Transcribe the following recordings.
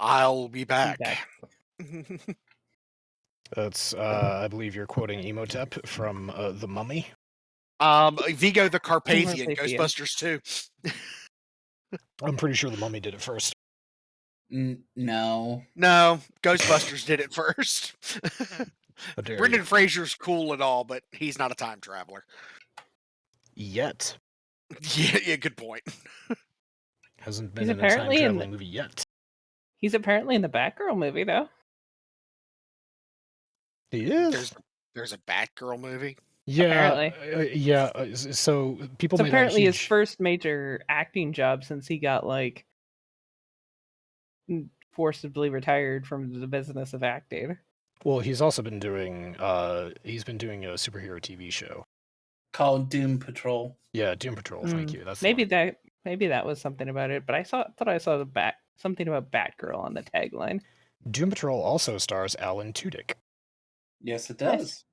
I'll be Be back. back. That's, I believe you're quoting Emotep from The Mummy. Vigo the Carpathian, Carpathian. Ghostbusters 2. I'm pretty sure The Mummy did it first. No. No, Ghostbusters did it first. How dare Brendan you. Fraser's cool and all, but he's not a time traveler. Yet. Yeah, good point. Hasn't been He's in a time apparently in traveling movie yet. He's apparently in the Batgirl movie, though. He is? There's a Batgirl movie? Yeah. So people It's made apparently a his huge... first major acting job since he got, like, forcibly retired from the business of acting. Well, he's also been doing a superhero TV show Called Doom Patrol. Yeah, Doom Patrol. Thank you. That's maybe that was something about it. But I thought I saw something about Batgirl on the tagline. Doom Patrol also stars Alan Tudyk, Yes, it does.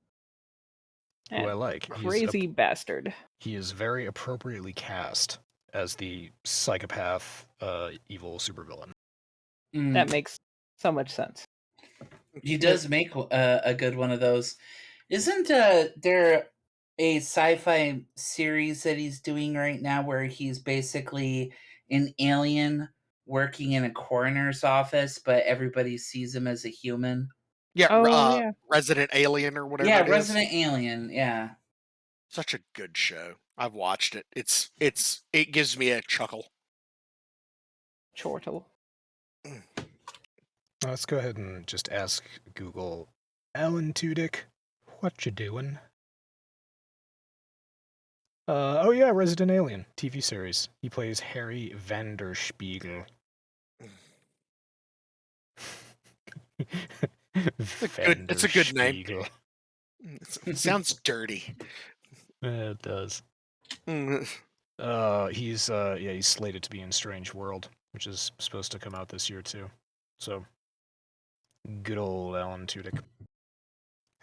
who I like. Crazy bastard. He is very appropriately cast as the psychopath, evil supervillain. That makes so much sense. He does make a good one of those. Isn't there a sci-fi series that he's doing right now where he's basically an alien working in a coroner's office, but everybody sees him as a human? Yeah, yeah. Resident Alien or whatever. Yeah, it is. Resident Alien. Yeah, Such a good show. I've watched it. It gives me a chuckle. Chortle. Let's go ahead and just ask Google, Alan Tudyk, what you doing? Oh yeah, Resident Alien TV series. He plays Harry Vanderspiegel. It's a good name. Vanderspiegel. It sounds dirty. It does. He's slated to be in Strange World, which is supposed to come out this year too. So, good old Alan Tudyk.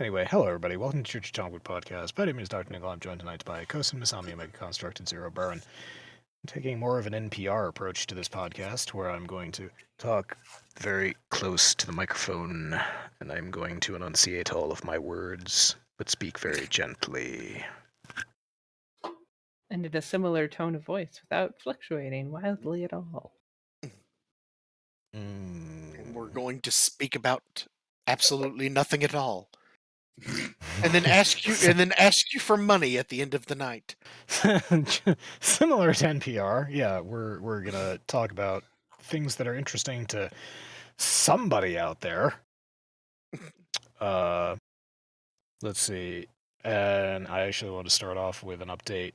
Anyway, hello everybody. Welcome to Church of Chonkwij podcast. My name is DrNiggle. I'm joined tonight by Kosin, Masami, OmegaConstruct, and Zero Baron. I'm taking more of an NPR approach to this podcast, where I'm going to talk very close to the microphone, and I'm going to enunciate all of my words, but speak very gently. And in a similar tone of voice without fluctuating wildly at all. And we're going to speak about absolutely nothing at all. And then ask you for money at the end of the night. Similar to NPR, yeah, we're gonna talk about things that are interesting to somebody out there. Let's see. And I actually want to start off with an update.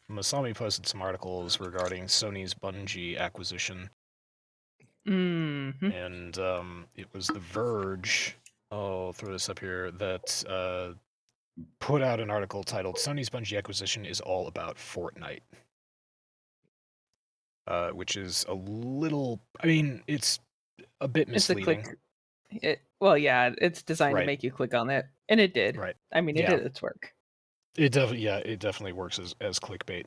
Masami posted some articles regarding Sony's Bungie acquisition. Mm-hmm. And it was The Verge, I'll throw this up here, that put out an article titled Sony's Bungie acquisition is all about Fortnite. Which is a little, I mean, it's a bit misleading. It's designed to make you click on it, and it did. Right. I mean, it did its work. It definitely works as clickbait.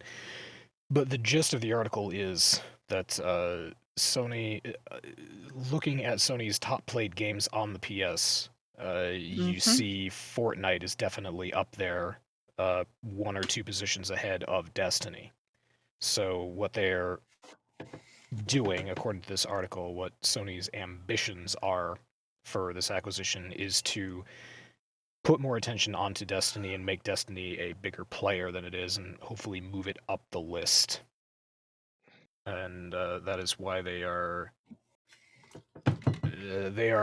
But the gist of the article is that Sony, looking at Sony's top played games on the PS, you see Fortnite is definitely up there, one or two positions ahead of Destiny. So what they're doing, according to this article, what Sony's ambitions are for this acquisition is to put more attention onto Destiny and make Destiny a bigger player than it is, and hopefully move it up the list. And that is why they are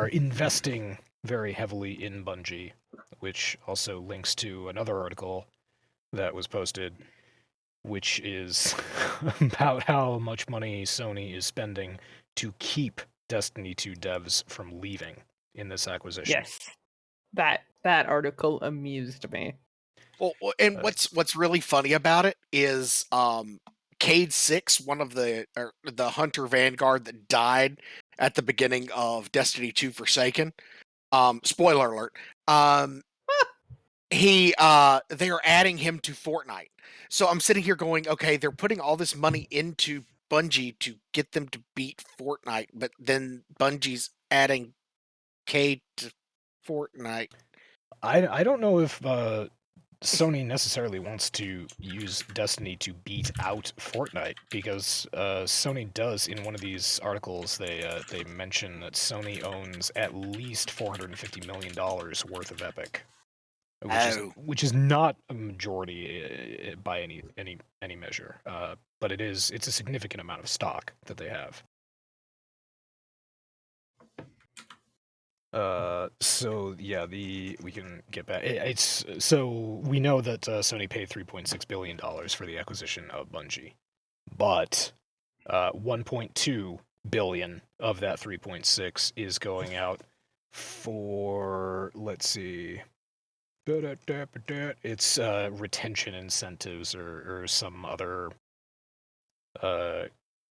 investing very heavily in Bungie, which also links to another article that was posted, which is about how much money Sony is spending to keep Destiny 2 devs from leaving in this acquisition. Yes. That article amused me. Well, and what's really funny about it is Cade 6, one of the Hunter Vanguard that died at the beginning of Destiny 2 Forsaken. Spoiler alert. They are adding him to Fortnite. So I'm sitting here going, okay, they're putting all this money into Bungie to get them to beat Fortnite, but then Bungie's adding K to Fortnite. I don't know if Sony necessarily wants to use Destiny to beat out Fortnite, because Sony does, in one of these articles, they mention that Sony owns at least $450 million worth of Epic, which is not a majority by any measure, but it's a significant amount of stock that they have. So yeah, we can get back. So we know that Sony paid $3.6 billion for the acquisition of Bungie, but 1.2 billion of that 3.6 is going out for, let's see, it's retention incentives or some other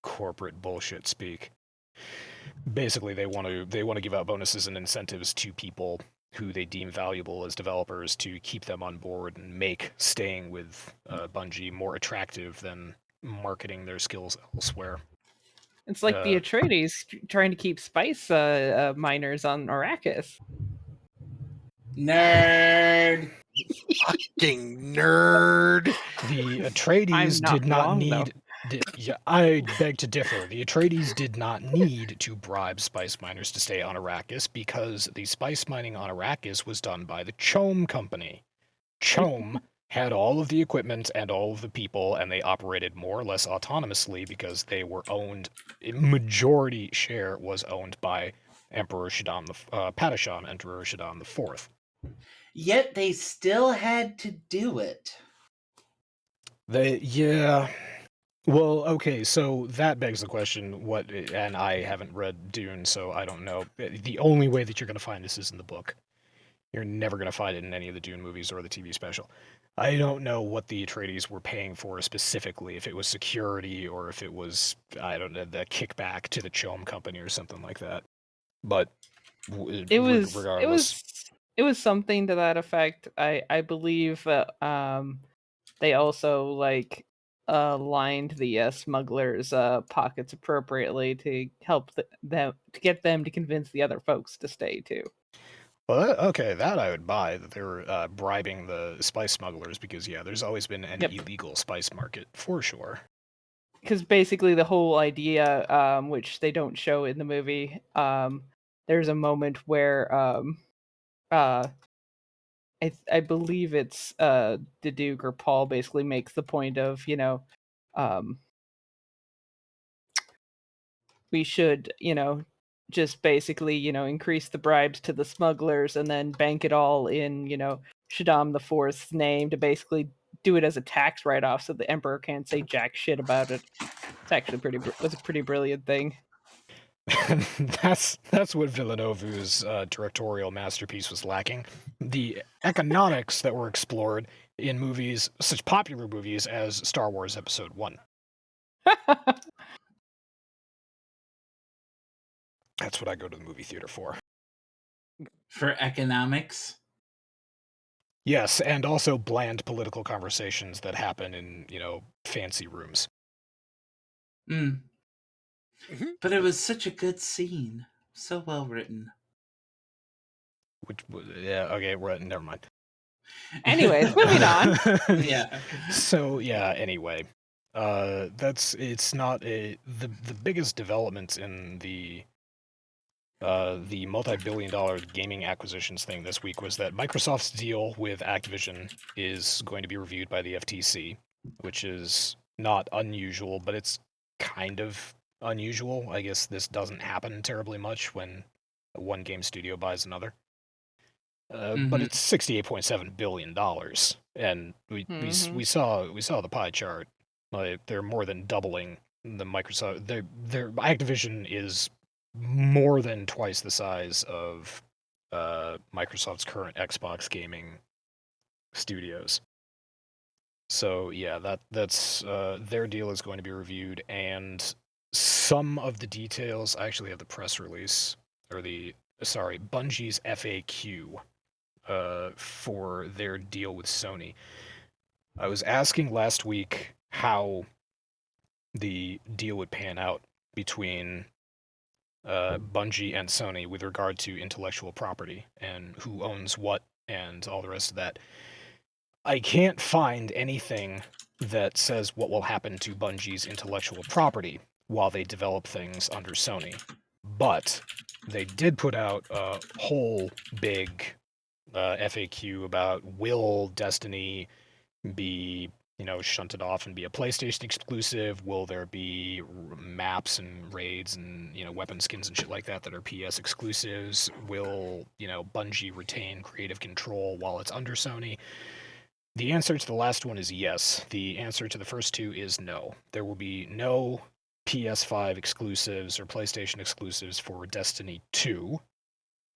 corporate bullshit speak. Basically, they want to give out bonuses and incentives to people who they deem valuable as developers to keep them on board and make staying with Bungie more attractive than marketing their skills elsewhere. It's like the Atreides trying to keep spice miners on Arrakis. Nerd. Fucking nerd. The Atreides did not need. Yeah, I beg to differ. The Atreides did not need to bribe spice miners to stay on Arrakis, because the spice mining on Arrakis was done by the Chom company. Chom had all of the equipment and all of the people, and they operated more or less autonomously because they were owned. Majority share was owned by Emperor Shaddam Padishah, Emperor Shaddam IV. Yet they still had to do it. Yeah. Well, okay, so that begs the question, and I haven't read Dune, so I don't know. The only way that you're going to find this is in the book. You're never going to find it in any of the Dune movies or the TV special. I don't know what the Atreides were paying for specifically, if it was security or if it was, I don't know, the kickback to the Chom company or something like that. But regardless. It was something to that effect. I believe they also lined the smugglers' pockets appropriately to help them to get them to convince the other folks to stay too. Well, okay, that I would buy, that they were bribing the spice smugglers, because yeah, there's always been an illegal spice market for sure. Because basically the whole idea, which they don't show in the movie, there's a moment where I believe it's Duke or Paul basically makes the point of, we should, just basically, increase the bribes to the smugglers and then bank it all in, Shaddam IV's name to basically do it as a tax write-off so the Emperor can't say jack shit about it. It's actually was a pretty brilliant thing. That's what Villeneuve's directorial masterpiece was lacking. The economics that were explored in movies, such popular movies as Star Wars Episode 1. That's what I go to the movie theater for. For economics? Yes, and also bland political conversations that happen in, fancy rooms. Mm. Mm-hmm. But it was such a good scene. So well written. Never mind. Anyways, moving on. Yeah. So, yeah, anyway. It's not the biggest development in the multi-billion-dollar gaming acquisitions thing this week was that Microsoft's deal with Activision is going to be reviewed by the FTC, which is not unusual, but it's kind of unusual. I guess this doesn't happen terribly much when one game studio buys another. But it's $68.7 billion, and we saw the pie chart. Like, they're more than doubling the Microsoft. Their Activision is more than twice the size of Microsoft's current Xbox gaming studios. So yeah, that's their deal is going to be reviewed, and some of the details. I actually have the press release Bungie's FAQ for their deal with Sony. I was asking last week how the deal would pan out between Bungie and Sony with regard to intellectual property and who owns what and all the rest of that. I can't find anything that says what will happen to Bungie's intellectual property while they develop things under Sony. But they did put out a whole big FAQ about will Destiny be, shunted off and be a PlayStation exclusive? Will there be maps and raids and, weapon skins and shit like that are PS exclusives? Will, Bungie retain creative control while it's under Sony? The answer to the last one is yes. The answer to the first two is no. There will be no PS5 exclusives or PlayStation exclusives for Destiny 2,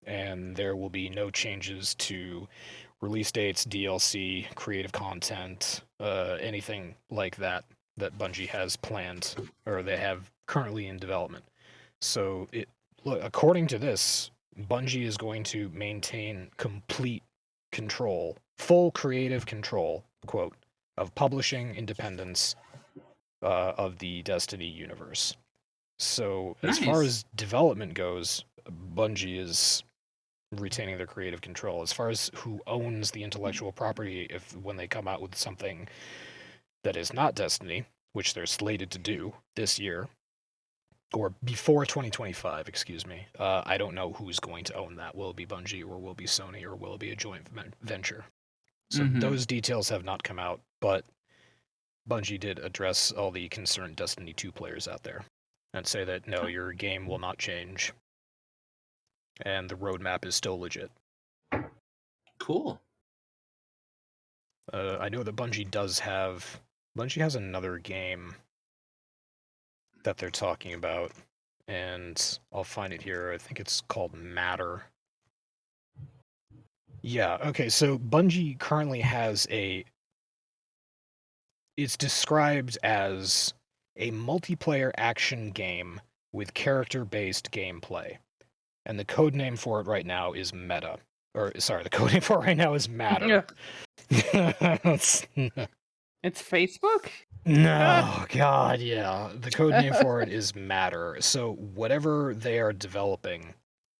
and there will be no changes to release dates, DLC, creative content, anything like that Bungie has planned or they have currently in development. So, according to this, Bungie is going to maintain complete control, full creative control, quote, of publishing independence of the Destiny universe. So, as far as development goes, Bungie is retaining their creative control. As far as who owns the intellectual property, when they come out with something that is not Destiny, which they're slated to do this year, or before 2025, excuse me, I don't know who's going to own that. Will it be Bungie, or will it be Sony, or will it be a joint venture? So those details have not come out, but Bungie did address all the concerned Destiny 2 players out there and say that, no, your game will not change, and the roadmap is still legit. Cool. I know that Bungie has another game that they're talking about, and I'll find it here. I think it's called Matter. Yeah, okay, so Bungie currently has it's described as a multiplayer action game with character-based gameplay. And the code name for it right now is Meta. The code name for it right now is Matter. It's Facebook? No, God, yeah. The code name for it is Matter. So whatever they are developing,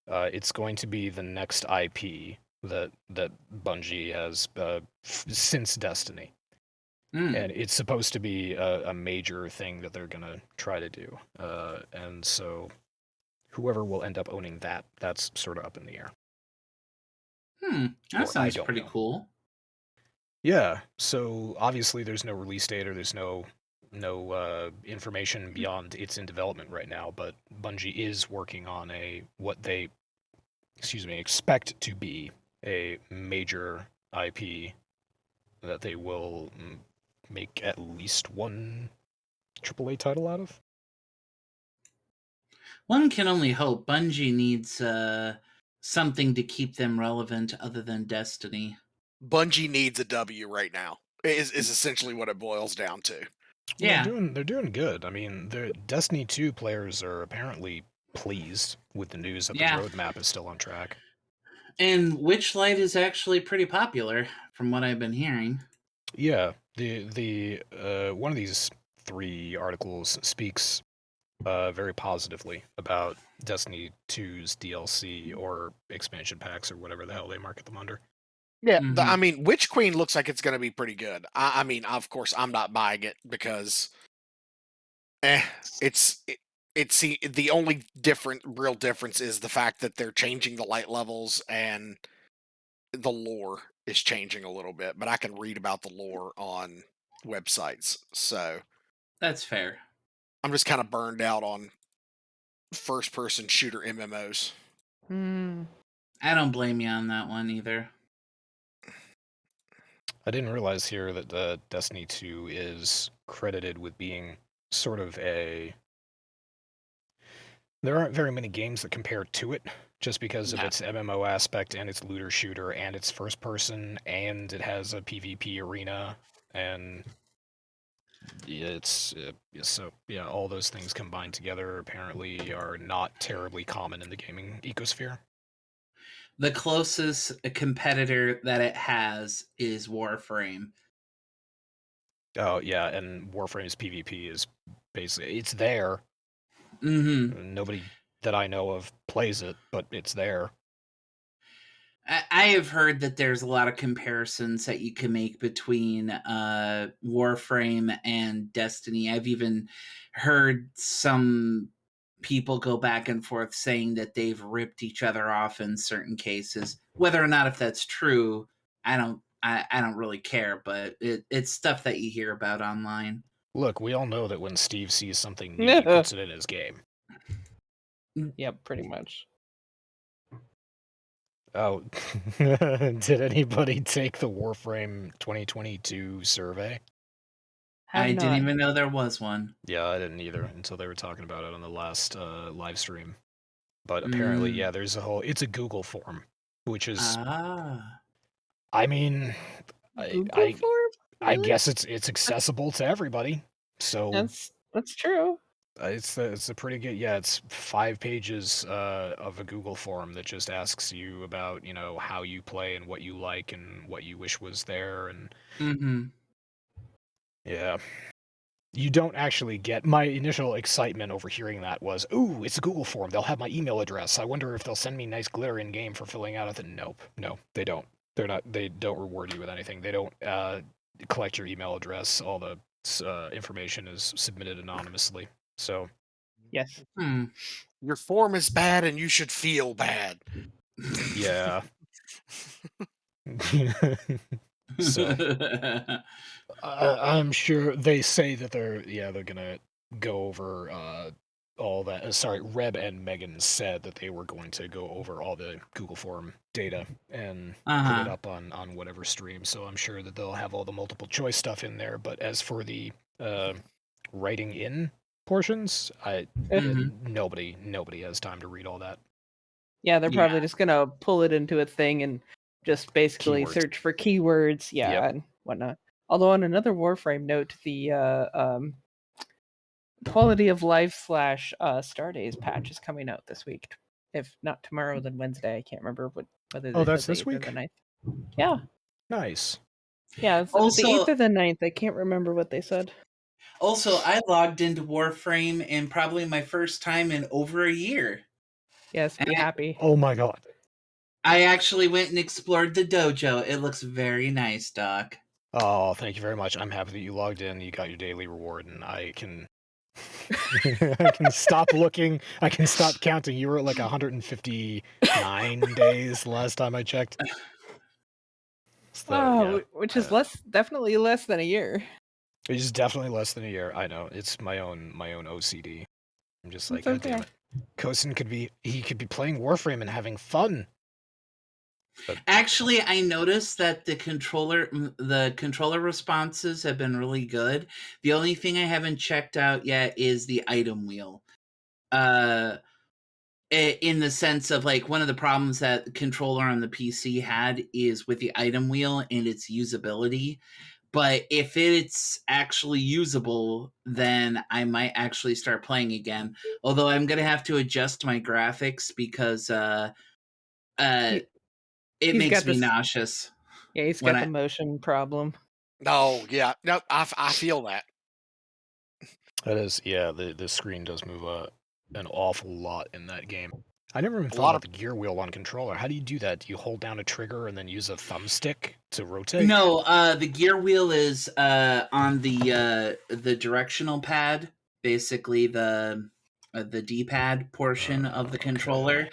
it's going to be the next IP that Bungie has since Destiny. And it's supposed to be a major thing that they're going to try to do. And so whoever will end up owning that's sort of up in the air. That sounds pretty cool. Yeah, so obviously there's no release date or there's no information beyond it's in development right now, but Bungie is working on what they expect to be a major IP that they will make at least one AAA title out of. One can only hope. Bungie needs something to keep them relevant other than Destiny. Bungie needs a W right now. Is essentially what it boils down to. Yeah, they're doing good. I mean, the Destiny 2 players are apparently pleased with the news that the roadmap is still on track. And Witchlight is actually pretty popular, from what I've been hearing. Yeah, the one of these 3 articles speaks very positively about Destiny 2's DLC or expansion packs or whatever the hell they market them under. Yeah, I mean, Witch Queen looks like it's going to be pretty good. I mean, of course, I'm not buying it because it's the only real difference is the fact that they're changing the light levels and the lore is changing a little bit. But I can read about the lore on websites, so that's fair. I'm just kind of burned out on first-person shooter MMOs. I don't blame you on that one either. I didn't realize here that Destiny 2 is credited with being sort of there aren't very many games that compare to it, just because of its MMO aspect and its looter shooter and its first person, and it has a PvP arena, and all those things combined together apparently are not terribly common in the gaming ecosphere. The closest competitor that it has is Warframe. Oh yeah, and Warframe's PvP is basically it's there. Mm-hmm. Nobody that I know of plays it, but it's there. I have heard that there's a lot of comparisons that you can make between Warframe and Destiny. I've even heard some people go back and forth saying that they've ripped each other off in certain cases. Whether or not if that's true, I don't really care, but it's stuff that you hear about online. Look, we all know that when Steve sees something neat, he puts it in his game. Yep, pretty much. Oh, did anybody take the Warframe 2022 survey? I didn't even know there was one. Yeah, I didn't either until they were talking about it on the last live stream. But apparently, yeah, there's it's a Google form, which is, I mean, Google form? I Really? guess it's accessible to everybody. So that's true. it's a pretty good, yeah. It's 5 pages of a Google form that just asks you about how you play and what you like and what you wish was there and yeah. You don't actually get my initial excitement over hearing that was, ooh, it's a Google form. They'll have my email address. I wonder if they'll send me nice glitter in game for filling out it. Nope, no, they don't. They don't reward you with anything. They don't collect your email address. All the information is submitted anonymously. So yes, your form is bad, and you should feel bad. Yeah. So I'm sure they say that they're gonna go over all that. Sorry, Reb and Megan said that they were going to go over all the Google form data and put it up on whatever stream. So I'm sure that they'll have all the multiple choice stuff in there. But as for the writing in portions, nobody has time to read all that. Yeah, they're probably just gonna pull it into a thing and just basically Keywords. search for keywords, and whatnot. Although on another Warframe note, the quality of life / Stardays patch is coming out this week. If not tomorrow, then Wednesday. I can't remember whether they that's said this the 8th week? or the 9th. Yeah. Nice. Yeah, it's Also, the 8th or the 9th. I can't remember what they said. Also, I logged into Warframe in probably my first time in over a year. Yes, be happy. Oh my god. I actually went and explored the dojo. It looks very nice, Doc. Oh, thank you very much. I'm happy that you logged in, you got your daily reward, and I can stop looking. I can stop counting. You were at like 159 days last time I checked. So, which is definitely less than a year. It's definitely less than a year. I know. It's my own OCD. I'm just like, God damn it. Kosin could be playing Warframe and having fun. But actually, I noticed that the controller responses have been really good. The only thing I haven't checked out yet is the item wheel. In the sense of like one of the problems that the controller on the PC had is with the item wheel and its usability. But if it's actually usable, then I might actually start playing again. Although I'm gonna have to adjust my graphics because it makes me nauseous. Yeah, he's got the motion problem. Oh yeah, no, I feel that. That is, yeah. The screen does move an awful lot in that game. I never even thought about the gear wheel on controller. How do you do that? Do you hold down a trigger and then use a thumbstick to rotate? No, the gear wheel is on the directional pad, basically the D-pad portion of the controller.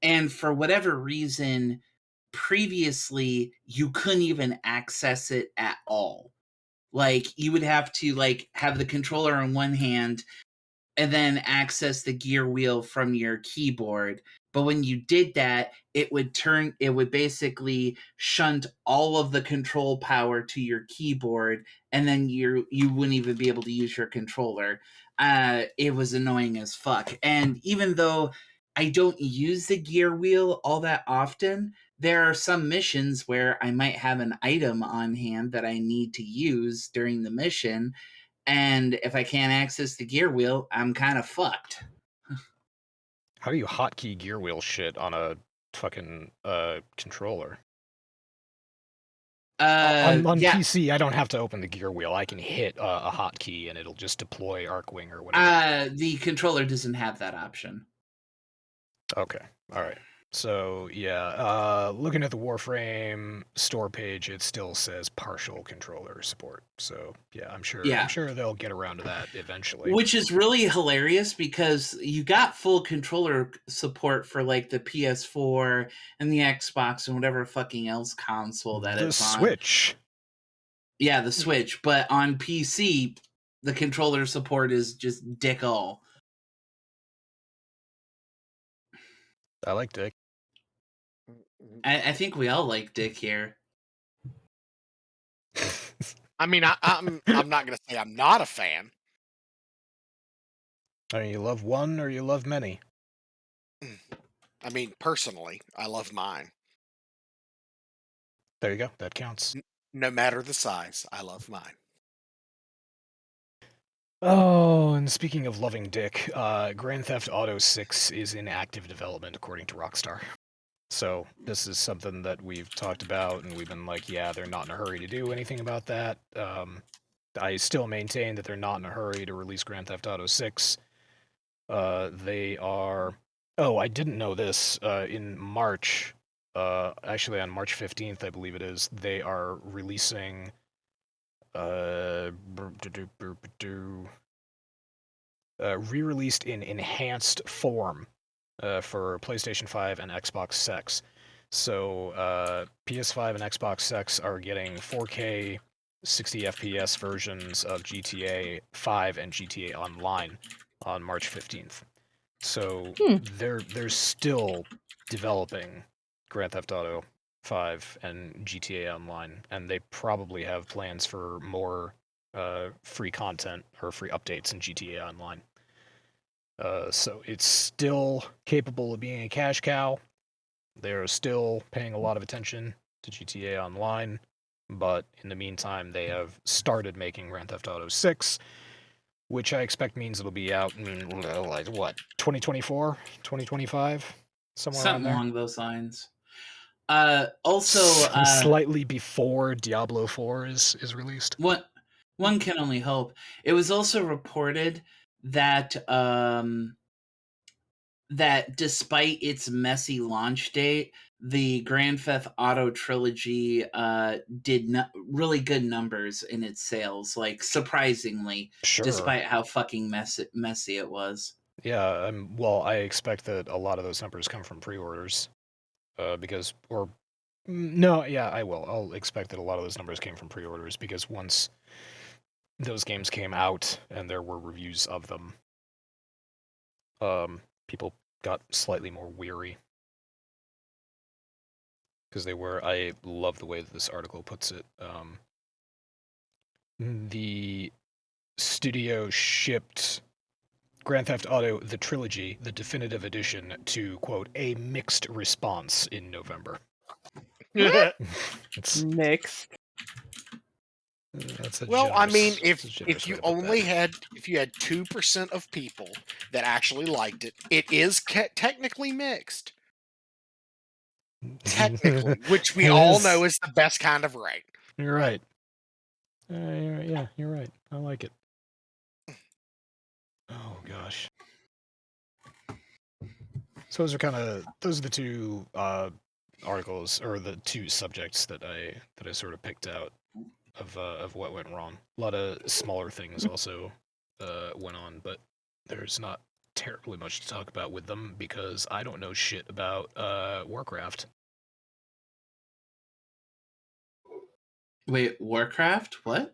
And for whatever reason, previously you couldn't even access it at all. Like you would have to like have the controller in one hand and then access the gear wheel from your keyboard. But when you did that, it would basically shunt all of the control power to your keyboard, and then you wouldn't even be able to use your controller. It was annoying as fuck. And even though I don't use the gear wheel all that often, there are some missions where I might have an item on hand that I need to use during the mission, and if I can't access the gear wheel, I'm kind of fucked. How do you hotkey gear wheel shit on a fucking controller? On yeah. PC, I don't have to open the gear wheel. I can hit a hotkey and it'll just deploy Arcwing or whatever. The controller doesn't have that option. Okay, all right. So looking at the Warframe store page, it still says partial controller support. So yeah, I'm sure they'll get around to that eventually. Which is really hilarious because you got full controller support for like the PS4 and the Xbox and whatever fucking else console that it's on. The Switch. Yeah, the Switch. But on PC, the controller support is just dick all. I like Dick. I think we all like Dick here. I mean, I'm not gonna say I'm not a fan. I mean, you love one or you love many? I mean, personally, I love mine. There you go. That counts. No matter the size, I love mine. Oh, and speaking of loving Dick, Grand Theft Auto 6 is in active development according to Rockstar. So this is something that we've talked about, and we've been like, yeah, they're not in a hurry to do anything about that. I still maintain that they're not in a hurry to release Grand Theft Auto 6. They are... Oh, I didn't know this. In March, actually on March 15th, I believe it is, they are releasing... re-released in enhanced form for PlayStation 5 and Xbox X. So PS5 and Xbox X are getting 4K 60 FPS versions of GTA 5 and GTA Online on March 15th. So they're still developing Grand Theft Auto 5 and GTA Online, and they probably have plans for more free content or free updates in GTA Online. So it's still capable of being a cash cow. They're still paying a lot of attention to GTA Online, but in the meantime, they have started making Grand Theft Auto 6, which I expect means it'll be out in, like, what, 2024? 2025? Somewhere around there? Something along those lines. Also... slightly before Diablo 4 is released. One can only hope. It was also reported that that despite its messy launch date, the Grand Theft Auto trilogy did really good numbers in its sales, like surprisingly, despite how fucking messy it was. Yeah, well, I expect that a lot of those numbers come from pre-orders, because, or no, yeah, I will. I'll expect that a lot of those numbers came from pre-orders because once those games came out and there were reviews of them, people got slightly more weary. Because they were, I love the way that this article puts it. The studio shipped Grand Theft Auto, the Trilogy, the definitive edition, to, quote, a mixed response in November. It's mixed. That's a well, generous, I mean, if you only had 2% of people that actually liked it, it is technically mixed. Technically, which we all know is the best kind of right. You're right. Yeah, you're right. I like it. Oh gosh. So those are the two articles, or the two subjects that I sort of picked out of what went wrong. A lot of smaller things also went on, but there's not terribly much to talk about with them because I don't know shit about Warcraft. Wait, Warcraft? What?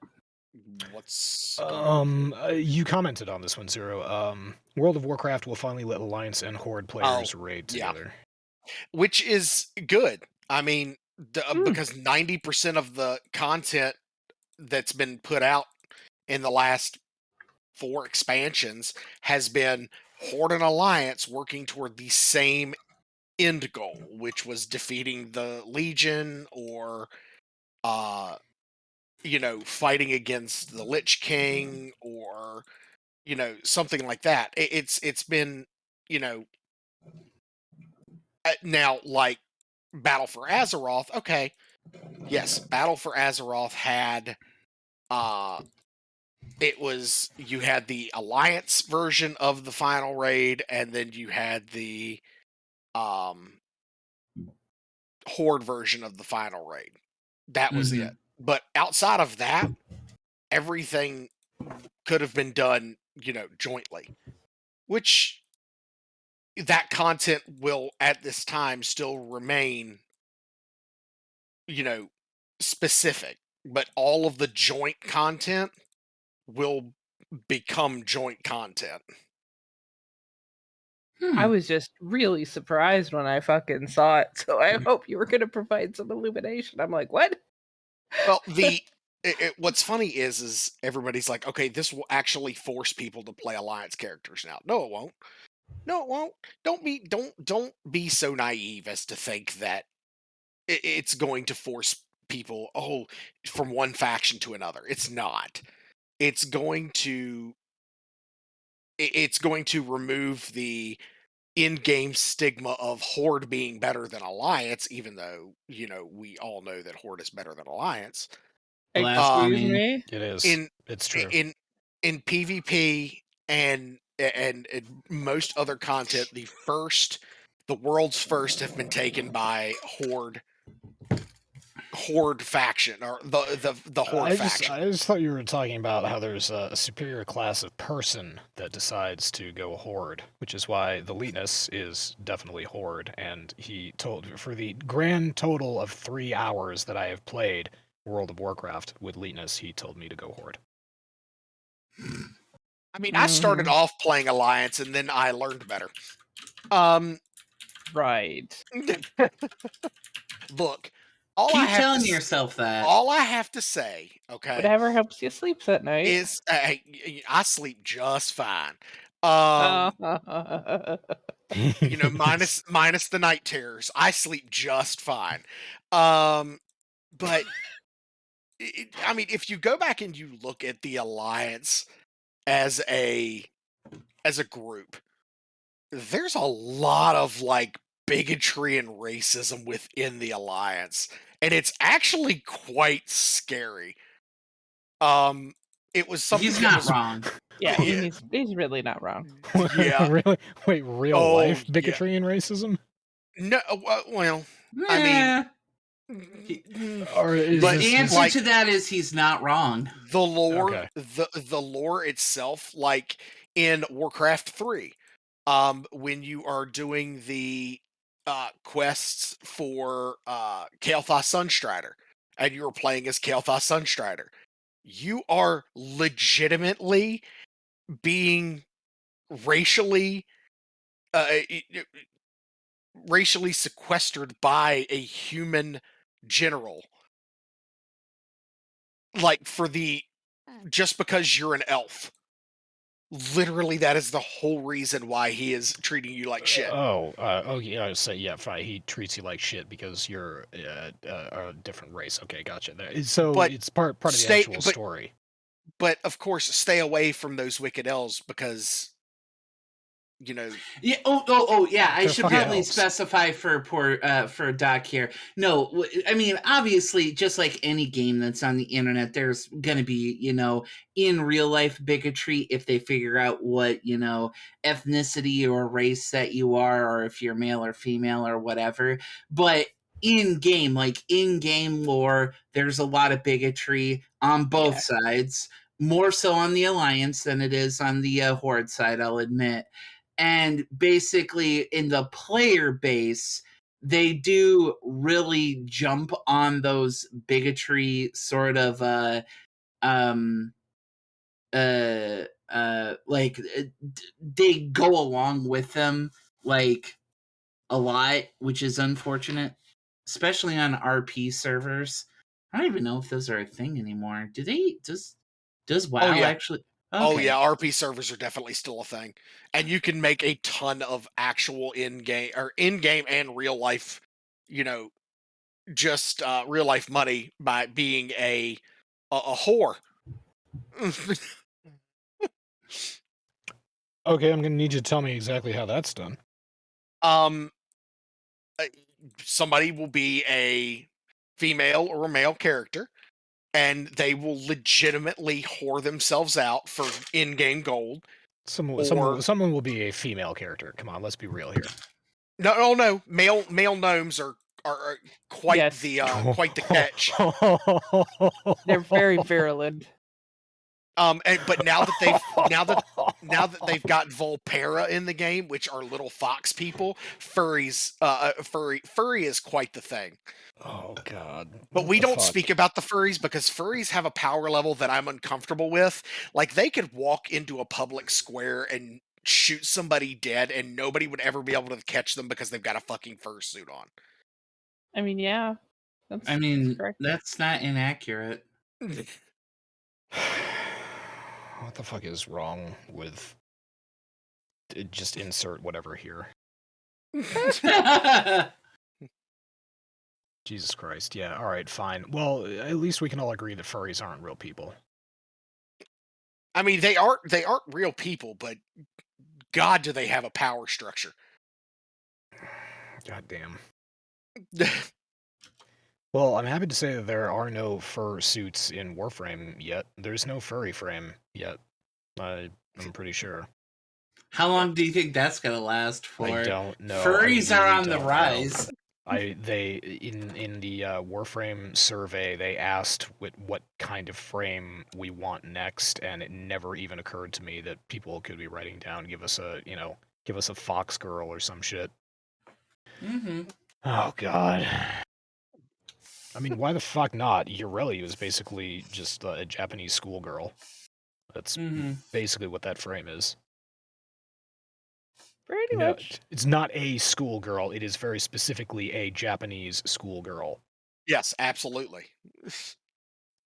What's you commented on this one, Zero. World of Warcraft will finally let Alliance and Horde players raid together. Which is good. I mean, because 90% of the content that's been put out in the last 4 expansions has been Horde and Alliance working toward the same end goal, which was defeating the Legion or fighting against the Lich King or something like that. It's been now, like Battle for Azeroth, okay, Yes, Battle for Azeroth had you had the Alliance version of the final raid, and then you had the Horde version of the final raid. That was it. But outside of that, everything could have been done, jointly. Which that content will at this time still remain, specific. But all of the joint content will become joint content. I was just really surprised when I fucking saw it, so I hope you were going to provide some illumination. I'm like, what? Well, what's funny is everybody's like, okay, this will actually force people to play Alliance characters now. No, it won't. No, it won't. Don't be so naive as to think that it's going to force people from one faction to another. It's not. It's going to remove the in-game stigma of Horde being better than Alliance, even though we all know that Horde is better than Alliance. Excuse Blasphemy. me? It is. In It's true. in PvP and most other content, the world's first have been taken by Horde faction, or the Horde faction. I just thought you were talking about how there's a superior class of person that decides to go Horde, which is why the Leetness is definitely Horde. And he told, for the grand total of 3 hours that I have played World of Warcraft with Leetness, he told me to go Horde. I mean, I started off playing Alliance, and then I learned better. Right. Look, Keep telling yourself that. all I have to say, okay, Whatever helps you sleep at night. is I sleep just fine. Minus the night terrors, I sleep just fine. But I mean, if you go back and you look at the Alliance as a group, there's a lot of like bigotry and racism within the Alliance, and it's actually quite scary. It was something He's that not was wrong. Yeah, Yeah. he's really not wrong. Yeah. Really? Wait, real Oh, life yeah. bigotry and racism? No, well, I mean, Or is But the this answer to that is he's not wrong. the lore, Okay. the lore itself, like in Warcraft 3, when you are doing the quests for Kael'thas Sunstrider, and you are playing as Kael'thas Sunstrider, you are legitimately being racially sequestered by a human general, like just because you're an elf. Literally, that is the whole reason why he is treating you like shit. Yeah, I say, yeah, fine. He treats you like shit because you're a different race. Okay, gotcha. So But it's part of the actual story. But of course, stay away from those wicked elves because, Yeah. Yeah. I should probably elves. specify for Doc here. No, I mean obviously, just like any game that's on the internet, there's gonna be in real life bigotry if they figure out what ethnicity or race that you are, or if you're male or female or whatever. But in game lore, there's a lot of bigotry on both sides. More so on the Alliance than it is on the Horde side, I'll admit. And basically, in the player base, they do really jump on those bigotry sort of like they go along with them like a lot, which is unfortunate, especially on RP servers. I don't even know if those are a thing anymore. Does WoW actually? Okay. Oh yeah, RP servers are definitely still a thing, and you can make a ton of actual in-game and real life, just real life money by being a whore. Okay, I'm gonna need you to tell me exactly how that's done. Somebody will be a female or a male character, and they will legitimately whore themselves out for in-game gold. Someone will be a female character. Come on, let's be real here. No. Male gnomes are quite Yes. the catch. They're very virulent. But now that they've got Volpera in the game, which are little fox people, furry is quite the thing. Oh God! But we don't speak about the furries because furries have a power level that I'm uncomfortable with. Like, they could walk into a public square and shoot somebody dead, and nobody would ever be able to catch them because they've got a fucking fursuit on. I mean, yeah. That's correct. That's not inaccurate. What the fuck is wrong with? Just insert whatever here. Jesus Christ! Yeah. All right. Fine. Well, at least we can all agree that furries aren't real people. I mean, they aren't real people, but God, do they have a power structure? God damn. Well, I'm happy to say that there are no fur suits in Warframe yet. There's no furry frame yet. I'm pretty sure. How long do you think that's gonna last for? I don't know. Furries are on the rise. They in the Warframe survey, they asked what kind of frame we want next, and it never even occurred to me that people could be writing down, give us a fox girl or some shit. Mm-hmm. Oh God. I mean, why the fuck not? Yoreli was basically just a Japanese schoolgirl. That's basically what that frame is. Pretty much. It's not a schoolgirl. It is very specifically a Japanese schoolgirl. Yes, absolutely.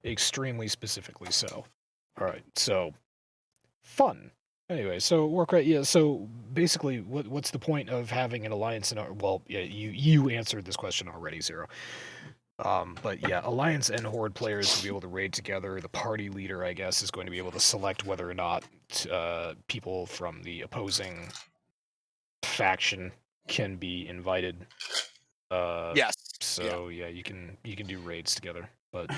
Extremely specifically so. All right, so fun. Anyway, so Warcraft. Yeah. So basically, what's the point of having an alliance? Well, yeah, you answered this question already, Zero. But yeah, Alliance and Horde players will be able to raid together. The party leader, I guess, is going to be able to select whether or not people from the opposing faction can be invited. Yes. So yeah, you can do raids together. But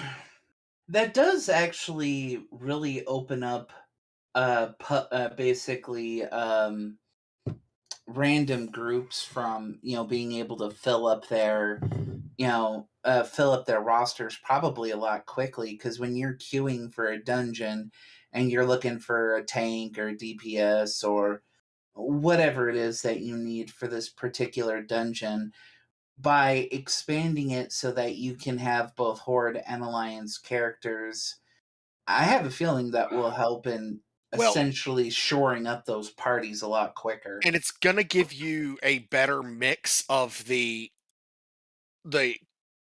that does actually really open up basically random groups from being able to fill up their rosters probably a lot quickly, because when you're queuing for a dungeon and you're looking for a tank or DPS or whatever it is that you need for this particular dungeon, by expanding it so that you can have both Horde and Alliance characters, I have a feeling that will help in essentially shoring up those parties a lot quicker. And it's gonna give you a better mix of the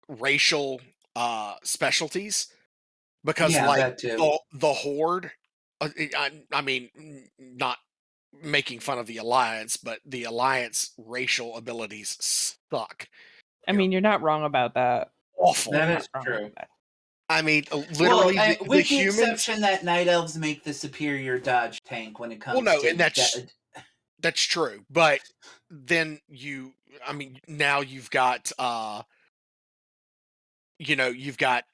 racial specialties, because that too. the Horde, I mean, not making fun of the Alliance, but the Alliance racial abilities suck. I mean, you're not wrong about that. Awful. That is true. I mean, literally, with the humans, exception that Night Elves make the superior dodge tank when it comes to... and that's true. But then now you've got, you've got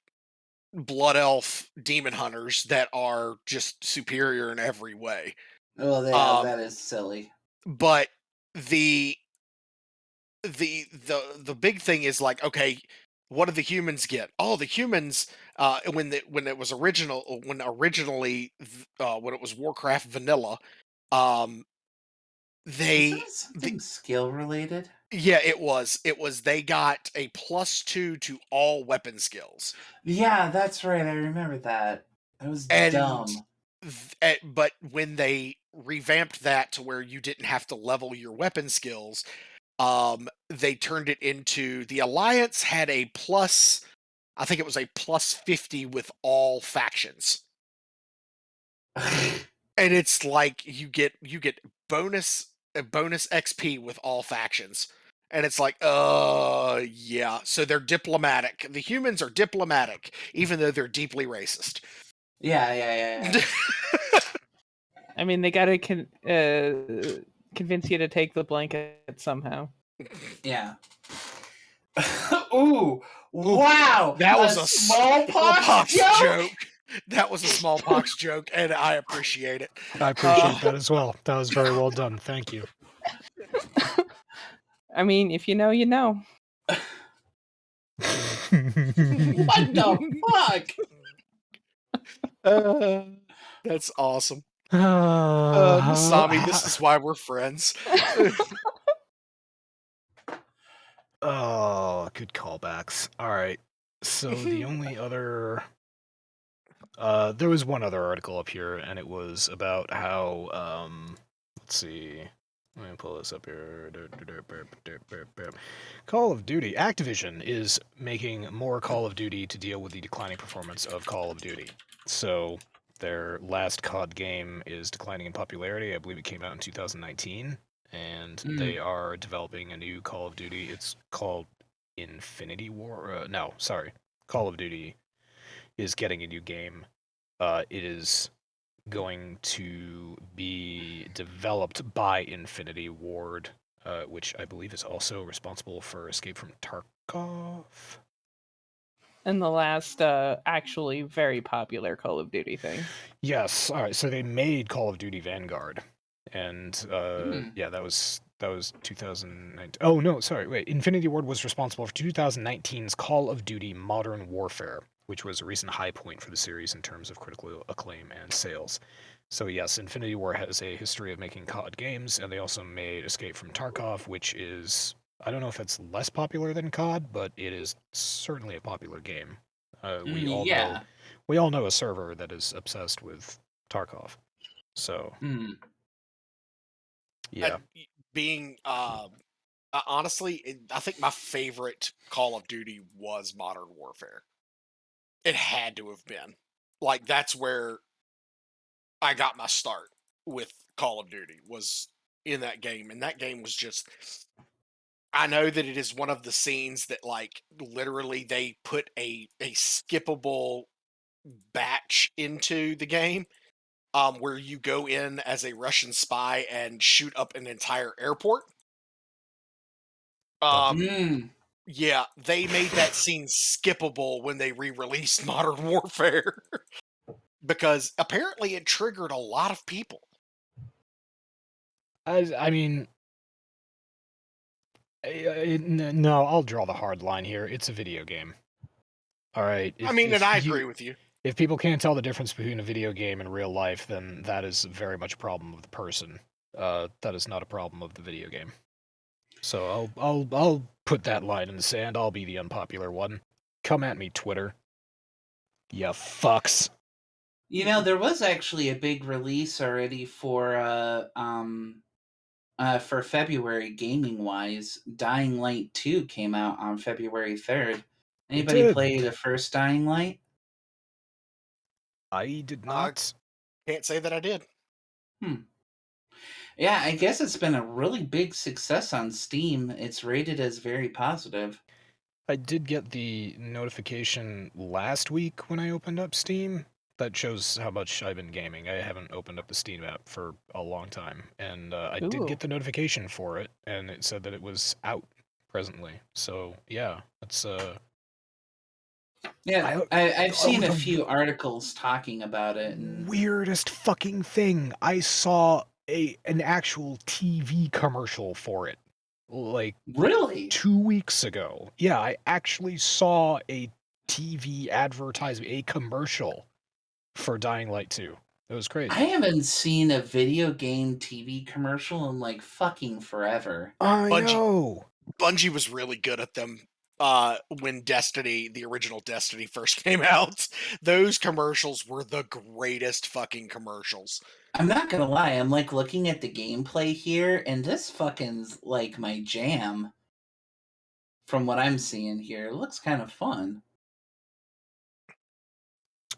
Blood Elf demon hunters that are just superior in every way. Well, that is silly. But the big thing is, like, okay, what do the humans get? Oh, the humans, when it was originally when it was Warcraft vanilla, Isn't something skill related? Yeah, it was. They got a +2 to all weapon skills. Yeah, that's right. I remember that. It was dumb. But when they revamped that to where you didn't have to level your weapon skills, they turned it into, the Alliance had I think it was a +50 with all factions. And it's like you get bonus XP with all factions. And it's like, yeah. So they're diplomatic. The humans are diplomatic, even though they're deeply racist. Yeah. I mean, they gotta convince you to take the blanket somehow. Yeah. Ooh, wow! That was a a smallpox joke. That was a smallpox joke, and I appreciate it. I appreciate that as well. That was very well done. Thank you. I mean, if you know, you know. What the fuck? That's awesome. Masami, this is why we're friends. Oh, good callbacks. All right. So the only other, there was one other article up here, and it was about how, let's see. Let me pull this up here. Call of Duty. Activision is making more Call of Duty to deal with the declining performance of Call of Duty. So their last COD game is declining in popularity. I believe it came out in 2019, and they are developing a new Call of Duty. It's called Infinity War. No, sorry. Call of Duty is getting a new game. It is going to be developed by Infinity Ward, which I believe is also responsible for Escape from Tarkov. And the last actually very popular Call of Duty thing. Yes. All right. So they made Call of Duty Vanguard, and yeah, that was 2019. Oh no, sorry. Wait. Infinity Ward was responsible for 2019's Call of Duty Modern Warfare, which was a recent high point for the series in terms of critical acclaim and sales. So yes, Infinity Ward has a history of making COD games, and they also made Escape from Tarkov, which is, I don't know if it's less popular than COD, but it is certainly a popular game. We all know a server that is obsessed with Tarkov. So yeah, Being honestly, I think my favorite Call of Duty was Modern Warfare. It had to have been. Like, that's where I got my start with Call of Duty, was in that game. And that game was just, I know that it is one of the scenes that, like, literally they put a skippable batch into the game, where you go in as a Russian spy and shoot up an entire airport. Yeah, they made that scene skippable when they re-released Modern Warfare. Because apparently it triggered a lot of people. I mean, no, I'll draw the hard line here. It's a video game. All right. And I agree with you. If people can't tell the difference between a video game and real life, then that is very much a problem of the person. That is not a problem of the video game. So I'll put that line in the sand. I'll be the unpopular one. Come at me, Twitter. Ya fucks. You know, there was actually a big release already for February gaming wise. Dying Light 2 came out on February 3rd. Anybody play the first Dying Light? I did not. Can't say that I did. Yeah, I guess it's been a really big success on Steam. It's rated as very positive. I did get the notification last week when I opened up Steam. That shows how much I've been gaming. I haven't opened up the Steam app for a long time. And I did get the notification for it, and it said that it was out presently. So, yeah, that's... Yeah, I've seen a few articles talking about it. And... Weirdest fucking thing. I saw an actual TV commercial for it. Like, really? 2 weeks ago. Yeah, I actually saw a TV advertisement, a commercial for Dying Light 2. It was crazy. I haven't seen a video game TV commercial in like fucking forever. I know. Bungie was really good at them when Destiny, the original Destiny, first came out. Those commercials were the greatest fucking commercials. I'm not gonna lie, I'm like looking at the gameplay here, and this fucking's like my jam. From what I'm seeing here, it looks kind of fun.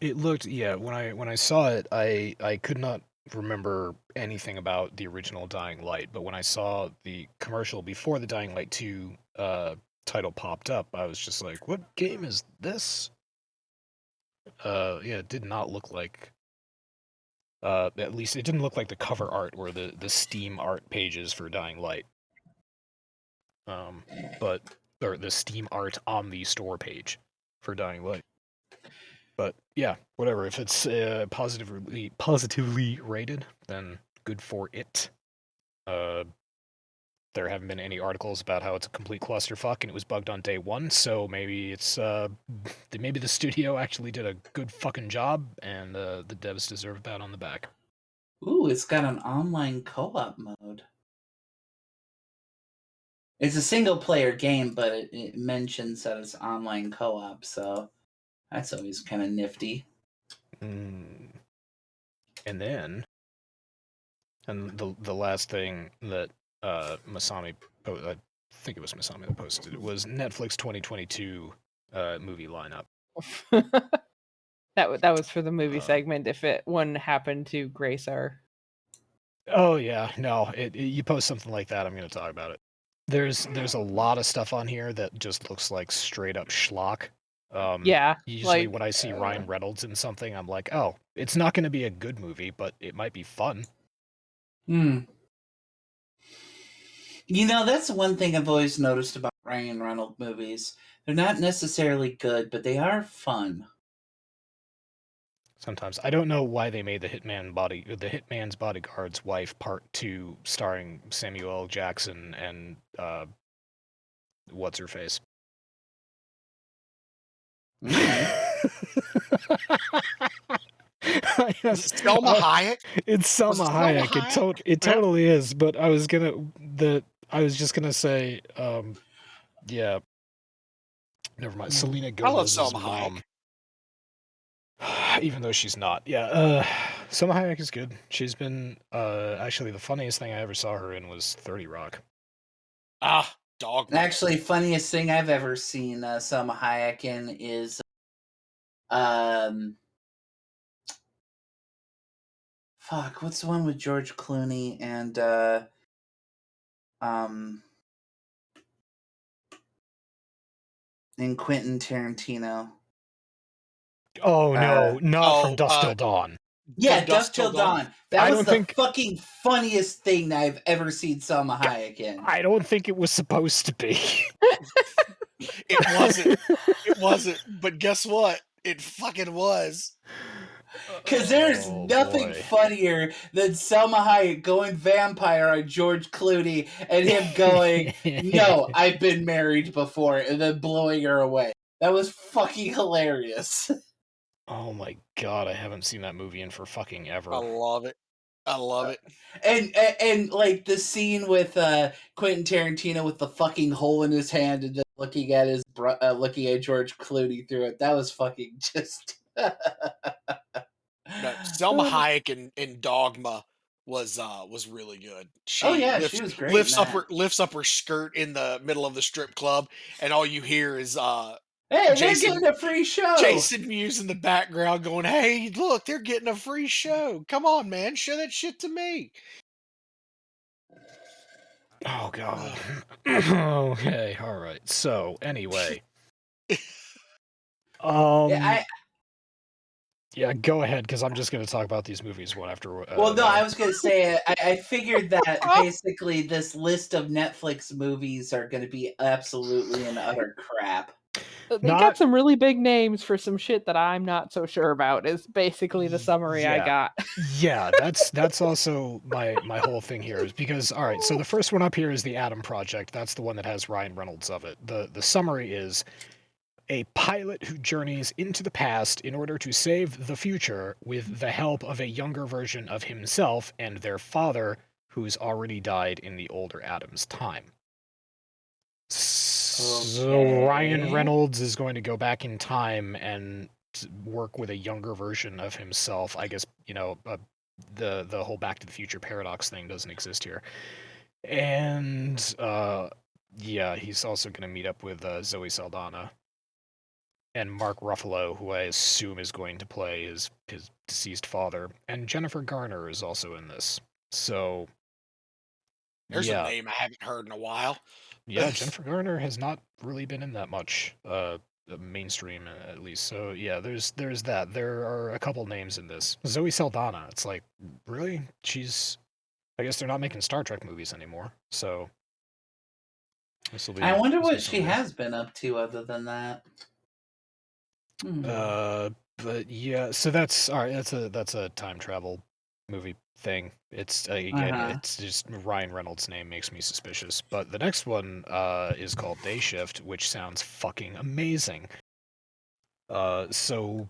It looked, yeah, when I saw it, I could not remember anything about the original Dying Light, but when I saw the commercial before the Dying Light 2 title popped up, I was just like, what game is this? Yeah, it did not look like, at least it didn't look like the cover art or the Steam art pages for Dying Light. But or the Steam art on the store page for Dying Light. But yeah, whatever. If it's positively rated, then good for it. There haven't been any articles about how it's a complete clusterfuck and it was bugged on day one, so maybe it's maybe the studio actually did a good fucking job, and the devs deserve a pat on the back. Ooh, it's got an online co-op mode. It's a single-player game, but it mentions that it's online co-op, so that's always kind of nifty. And then, the last thing that Masami, I think it was Masami that posted it, was Netflix 2022 movie lineup. That was for the movie segment. If one happened to grace our. Oh yeah, no. You post something like that, I'm going to talk about it. There's a lot of stuff on here that just looks like straight up schlock. Yeah. Usually when I see Ryan Reynolds in something, I'm like, oh, it's not going to be a good movie, but it might be fun. That's one thing I've always noticed about Ryan Reynolds movies. They're not necessarily good, but they are fun. Sometimes I don't know why they made the Hitman's Bodyguard's Wife Part 2 starring Samuel L. Jackson and what's her face. Selma Hayek. It's Selma Hayek. It totally is. But I was just gonna say, yeah. Never mind. Selena Gomez's mom. Even though she's not. Yeah. Selma Hayek is good. She's been actually the funniest thing I ever saw her in was 30 Rock. Dog. Actually, funniest thing I've ever seen Selma Hayek in is what's the one with George Clooney and Quentin Tarantino? Oh no, not From Dusk Till Dawn. Yeah, Dusk Till Dawn. That was the fucking funniest thing that I've ever seen Selma Hayek in. I don't think it was supposed to be. It wasn't. But guess what? It fucking was. Because there's nothing funnier than Selma Hayek going vampire on George Clooney and him going, "No, I've been married before," and then blowing her away. That was fucking hilarious. Oh my god, I haven't seen that movie in for fucking ever. I love it. And like the scene with Quentin Tarantino with the fucking hole in his hand and then looking at looking at George Clooney through it. That was fucking just. Selma Hayek in Dogma was really good. She was great. Lifts up her skirt in the middle of the strip club, and all you hear is hey, they're getting a free show. Jason Mewes in the background going, "Hey, look, they're getting a free show. Come on, man, show that shit to me." Oh god. Okay, all right. So anyway, yeah, go ahead, because I'm just going to talk about these movies one after. Well, no, I was going to say I figured that basically this list of Netflix movies are going to be absolutely and utter crap. They got some really big names for some shit that I'm not so sure about, is basically the summary I got. Yeah, that's also my whole thing here, is because, all right, so the first one up here is the Adam Project. That's the one that has Ryan Reynolds of it. The summary is a pilot who journeys into the past in order to save the future with the help of a younger version of himself and their father, who's already died in the older Adam's time. So Ryan Reynolds is going to go back in time and work with a younger version of himself. I guess, the whole Back to the Future paradox thing doesn't exist here. And he's also going to meet up with Zoe Saldana and Mark Ruffalo, who I assume is going to play his deceased father. And Jennifer Garner is also in this. So there's a name I haven't heard in a while. Yeah, Jennifer Garner has not really been in that much mainstream, at least. So yeah, there's that. There are a couple names in this. Zoe Saldana. It's like, really? I guess they're not making Star Trek movies anymore. So I wonder this'll be what she someday. has been up to other than that. But yeah, so that's all right. That's a time travel movie thing. It's again, it's just Ryan Reynolds' name makes me suspicious. But the next one is called Day Shift, which sounds fucking amazing. So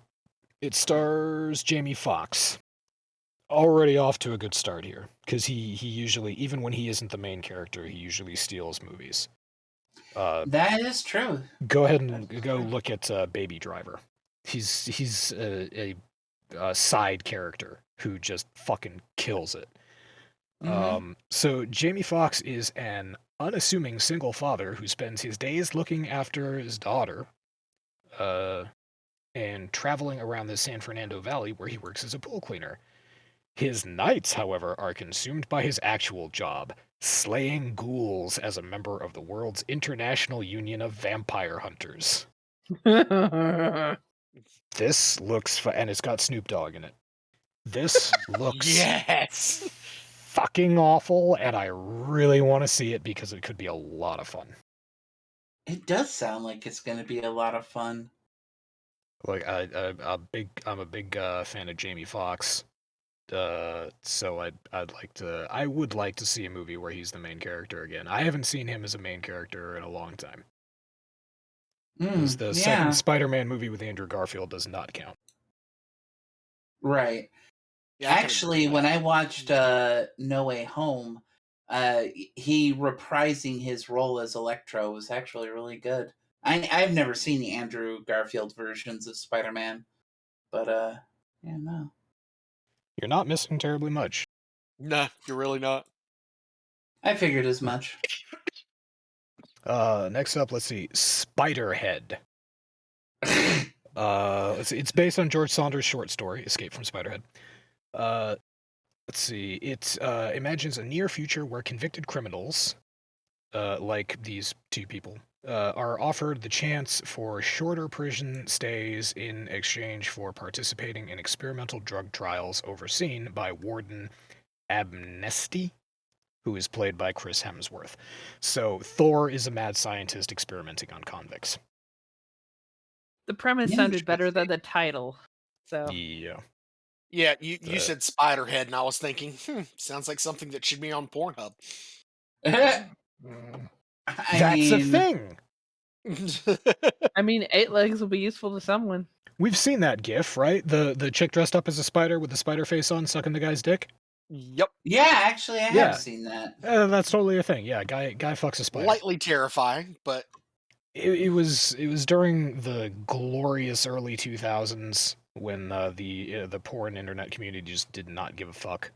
it stars Jamie Foxx. Already off to a good start here, because he usually, even when he isn't the main character, he usually steals movies. That is true. Go ahead and go look at Baby Driver. He's a side character who just fucking kills it. So Jamie Foxx is an unassuming single father who spends his days looking after his daughter, and traveling around the San Fernando Valley where he works as a pool cleaner. His nights, however, are consumed by his actual job, slaying ghouls as a member of the world's International Union of Vampire Hunters. This looks and it's got Snoop Dogg in it. This looks yes, fucking awful, and I really want to see it because it could be a lot of fun. It does sound like it's going to be a lot of fun. Like I'm a big fan of Jamie Foxx. So I would like to see a movie where he's the main character again. I haven't seen him as a main character in a long time. The second Spider-Man movie with Andrew Garfield does not count. Right. Yeah, actually, when I watched No Way Home, he reprising his role as Electro was actually really good. I've never seen the Andrew Garfield versions of Spider-Man, but yeah, no. You're not missing terribly much. No, you're really not. I figured as much. Next up, let's see, Spiderhead. It's based on George Saunders' short story, Escape from Spiderhead. Let's see, it imagines a near future where convicted criminals, like these two people, are offered the chance for shorter prison stays in exchange for participating in experimental drug trials overseen by Warden Amnesty, who is played by Chris Hemsworth. So Thor is a mad scientist experimenting on convicts. The premise sounded better than the title. So yeah. Yeah, you said Spiderhead, and I was thinking, sounds like something that should be on Pornhub. That's a thing. I mean, 8 legs will be useful to someone. We've seen that gif, right? The chick dressed up as a spider with the spider face on, sucking the guy's dick. Yep. Yeah, actually, I have seen that. That's totally a thing. Yeah, guy fucks a spider. Lightly terrifying, but it was during the glorious early 2000s when the porn internet community just did not give a fuck.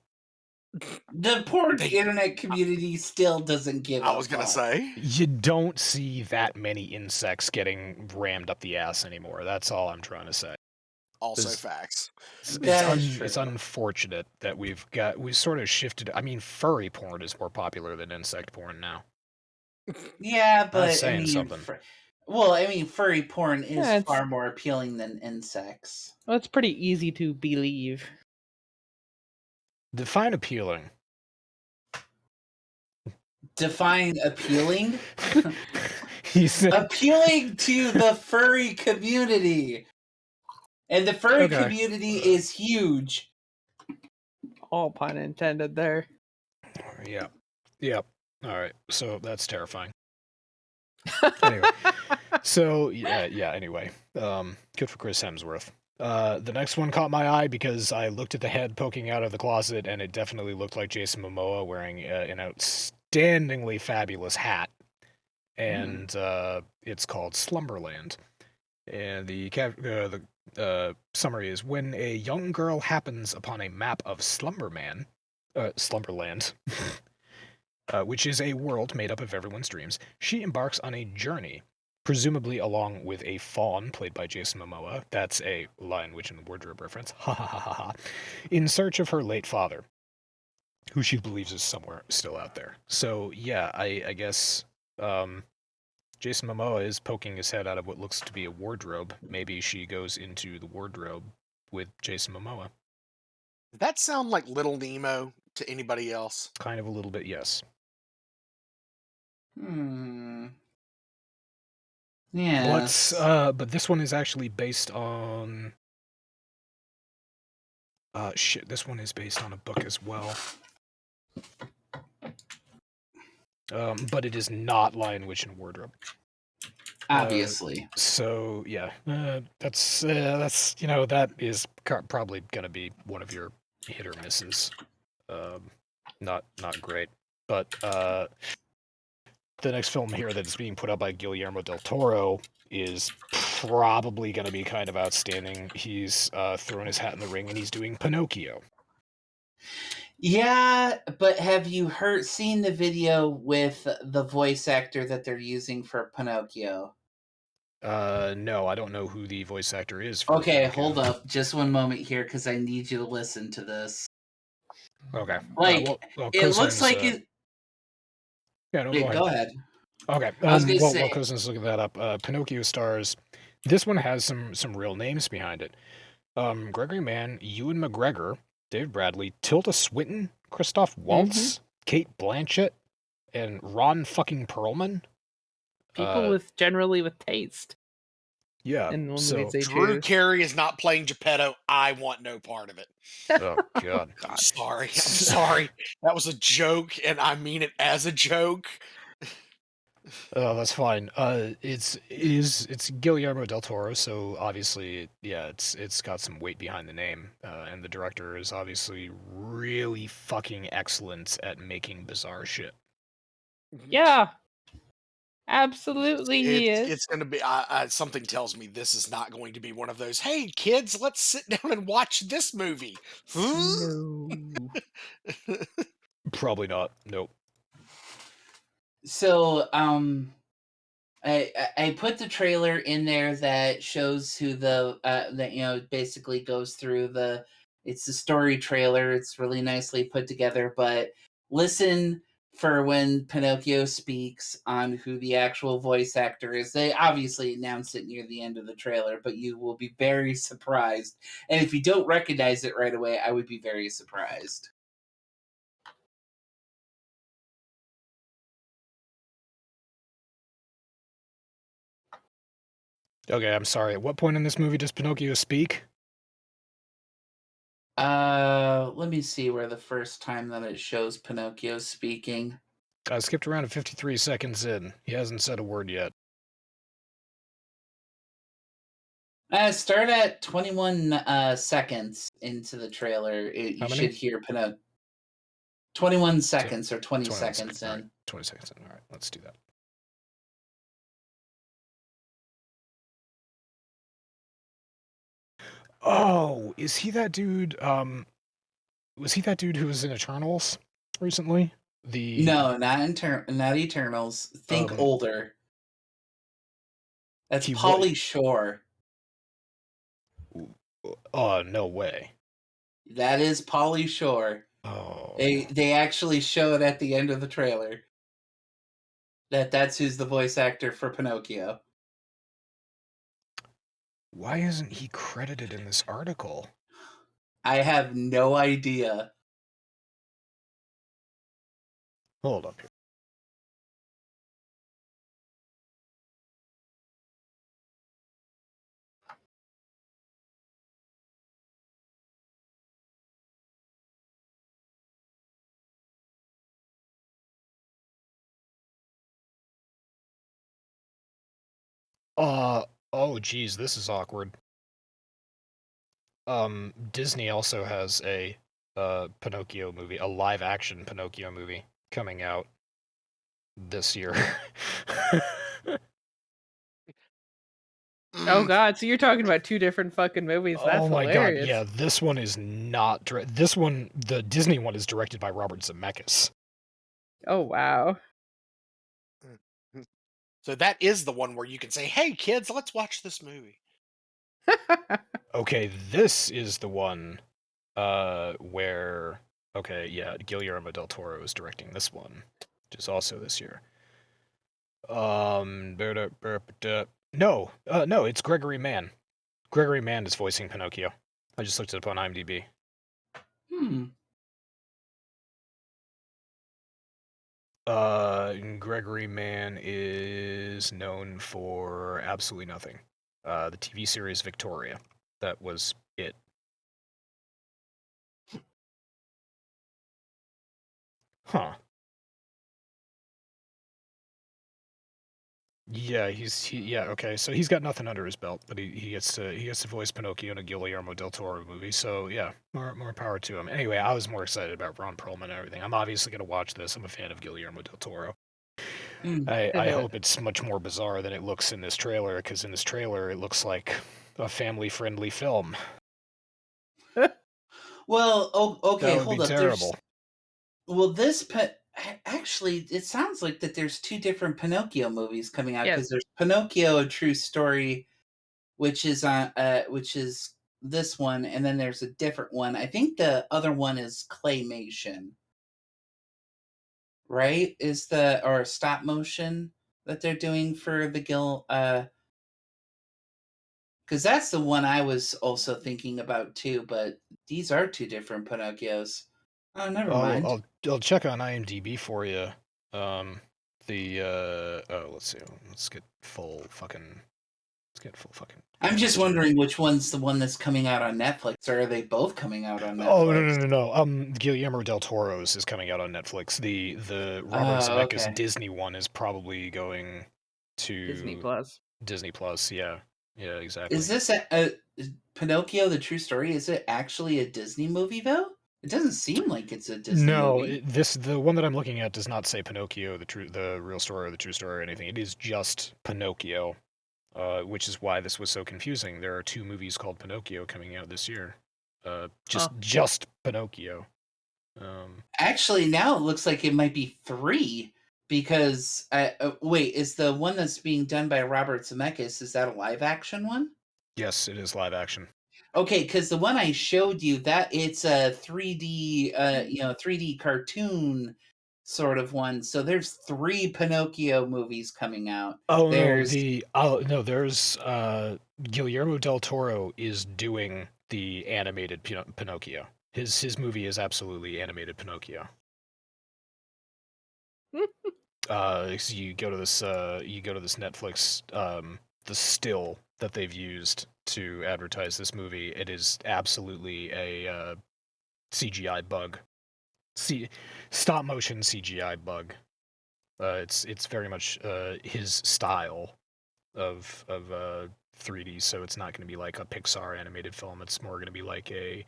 The porn internet community still doesn't give a fuck. I was gonna say. You don't see that many insects getting rammed up the ass anymore. That's all I'm trying to say. Also facts. It's unfortunate that we sort of shifted. I mean, furry porn is more popular than insect porn now. Yeah, but that's saying something. Furry porn is far more appealing than insects. Well, it's pretty easy to believe. Define appealing. Define appealing? He said appealing to the furry community. And the furry community is huge. All pun intended there. Yeah. Yep. All right. So that's terrifying. Anyway. So yeah. Anyway, good for Chris Hemsworth. The next one caught my eye because I looked at the head poking out of the closet, and it definitely looked like Jason Momoa wearing an outstandingly fabulous hat. And it's called Slumberland. And the summary is: when a young girl happens upon a map of Slumberland, which is a world made up of everyone's dreams, she embarks on a journey, presumably along with a faun played by Jason Momoa. That's a Lion, Witch, and Wardrobe reference. Ha ha ha ha ha. In search of her late father, who she believes is somewhere still out there. So yeah, I guess Jason Momoa is poking his head out of what looks to be a wardrobe. Maybe she goes into the wardrobe with Jason Momoa. Does that sound like Little Nemo to anybody else? Kind of a little bit, yes. Yes. But this one is actually based on. Shit, this one is based on a book as well. But it is not Lion, Witch, and Wardrobe. Obviously. So yeah, that's that is probably gonna be one of your hit or misses. Not great, but the next film here that's being put out by Guillermo del Toro is probably gonna be kind of outstanding. He's thrown his hat in the ring and he's doing Pinocchio. Yeah, but have you seen the video with the voice actor that they're using for Pinocchio? No, I don't know who the voice actor is. Okay, hold up. Just one moment here, because I need you to listen to this. Okay. Like, it looks like it... Yeah, no, Go ahead. Okay. I was gonna say... While Cousin's looking that up, Pinocchio stars... This one has some real names behind it. Gregory Mann, Ewan McGregor, David Bradley, Tilda Swinton, Christoph Waltz, Kate Blanchett, and Ron fucking Perlman. People generally with taste. Yeah. In the So movies they Drew choose. Carey is not playing Geppetto. I want no part of it. Oh God. I'm sorry. That was a joke, and I mean it as a joke. Oh, that's fine. It's Guillermo del Toro, so obviously, yeah, it's got some weight behind the name, and the director is obviously really fucking excellent at making bizarre shit. Yeah, absolutely, he is. It's going to be. Something tells me this is not going to be one of those. Hey, kids, let's sit down and watch this movie. No. Probably not. Nope. So, I put the trailer in there that shows who that basically goes through it's the story trailer. It's really nicely put together, but listen for when Pinocchio speaks on who the actual voice actor is. They obviously announce it near the end of the trailer, but you will be very surprised. And if you don't recognize it right away, I would be very surprised. Okay, I'm sorry. At what point in this movie does Pinocchio speak? Let me see where the first time that it shows Pinocchio speaking. I skipped around at 53 seconds in. He hasn't said a word yet. Start at 21 seconds into the trailer. You should hear Pinocchio. 21 seconds or 20 seconds in. Right. 20 seconds in. All right, let's do that. Oh, is he that dude? Was he that dude who was in Eternals recently? No, not Eternals. Think older. That's Pauly Shore. Oh, no way. That is Pauly Shore. Oh. They actually show it at the end of the trailer. That's who's the voice actor for Pinocchio. Why isn't he credited in this article? I have no idea. Hold up here. Oh geez, this is awkward. Disney also has a Pinocchio movie, a live action Pinocchio movie coming out this year. Oh God! So you're talking about two different fucking movies? That's hilarious. God! Yeah, this one is not. This one, the Disney one, is directed by Robert Zemeckis. Oh wow! So that is the one where you can say, "Hey, kids, let's watch this movie." Okay, this is the one, where Guillermo del Toro is directing this one, which is also this year. No, it's Gregory Mann. Gregory Mann is voicing Pinocchio. I just looked it up on IMDb. Gregory Mann is known for absolutely nothing. The TV series Victoria. That was it. Huh. Yeah, okay. So he's got nothing under his belt, but he gets to voice Pinocchio in a Guillermo del Toro movie. So yeah, more power to him. Anyway, I was more excited about Ron Perlman and everything. I'm obviously gonna watch this. I'm a fan of Guillermo del Toro. I hope it's much more bizarre than it looks in this trailer, because in this trailer it looks like a family-friendly film. Well, okay, That would hold be up. terrible. Actually, it sounds like that there's two different Pinocchio movies coming out, Yes. because there's Pinocchio: A True Story, which is this one, and then there's a different one. I think the other one is claymation, right? Or stop motion that they're doing for the because that's the one I was also thinking about too. But these are two different Pinocchios. Oh, never mind. I'll check on IMDb for you. Let's see. Let's get full fucking. I'm just wondering which one's the one that's coming out on Netflix, or are they both coming out on Netflix? Oh no. Guillermo del Toro's is coming out on Netflix. The Robert Zemeckis Disney one is probably going to Disney Plus. Disney Plus, yeah. Yeah, exactly. Is this Pinocchio: The True Story? Is it actually a Disney movie though? It doesn't seem like it's a Disney movie. No, the one that I'm looking at does not say Pinocchio, the real story or the true story or anything. It is just Pinocchio, which is why this was so confusing. There are two movies called Pinocchio coming out this year. Just Pinocchio. Actually, now it looks like it might be three, because wait, is the one that's being done by Robert Zemeckis, is that a live action one? Yes, it is live action. Okay, because the one I showed you, that it's a 3D 3D cartoon sort of one. So there's three Pinocchio movies coming out. There's Guillermo del Toro is doing the animated Pinocchio. His movie is absolutely animated Pinocchio. So you go to this Netflix, the still that they've used to advertise this movie. It is absolutely a CGI bug, stop motion CGI bug. It's very much his style of 3D. So it's not going to be like a Pixar animated film. It's more going to be like a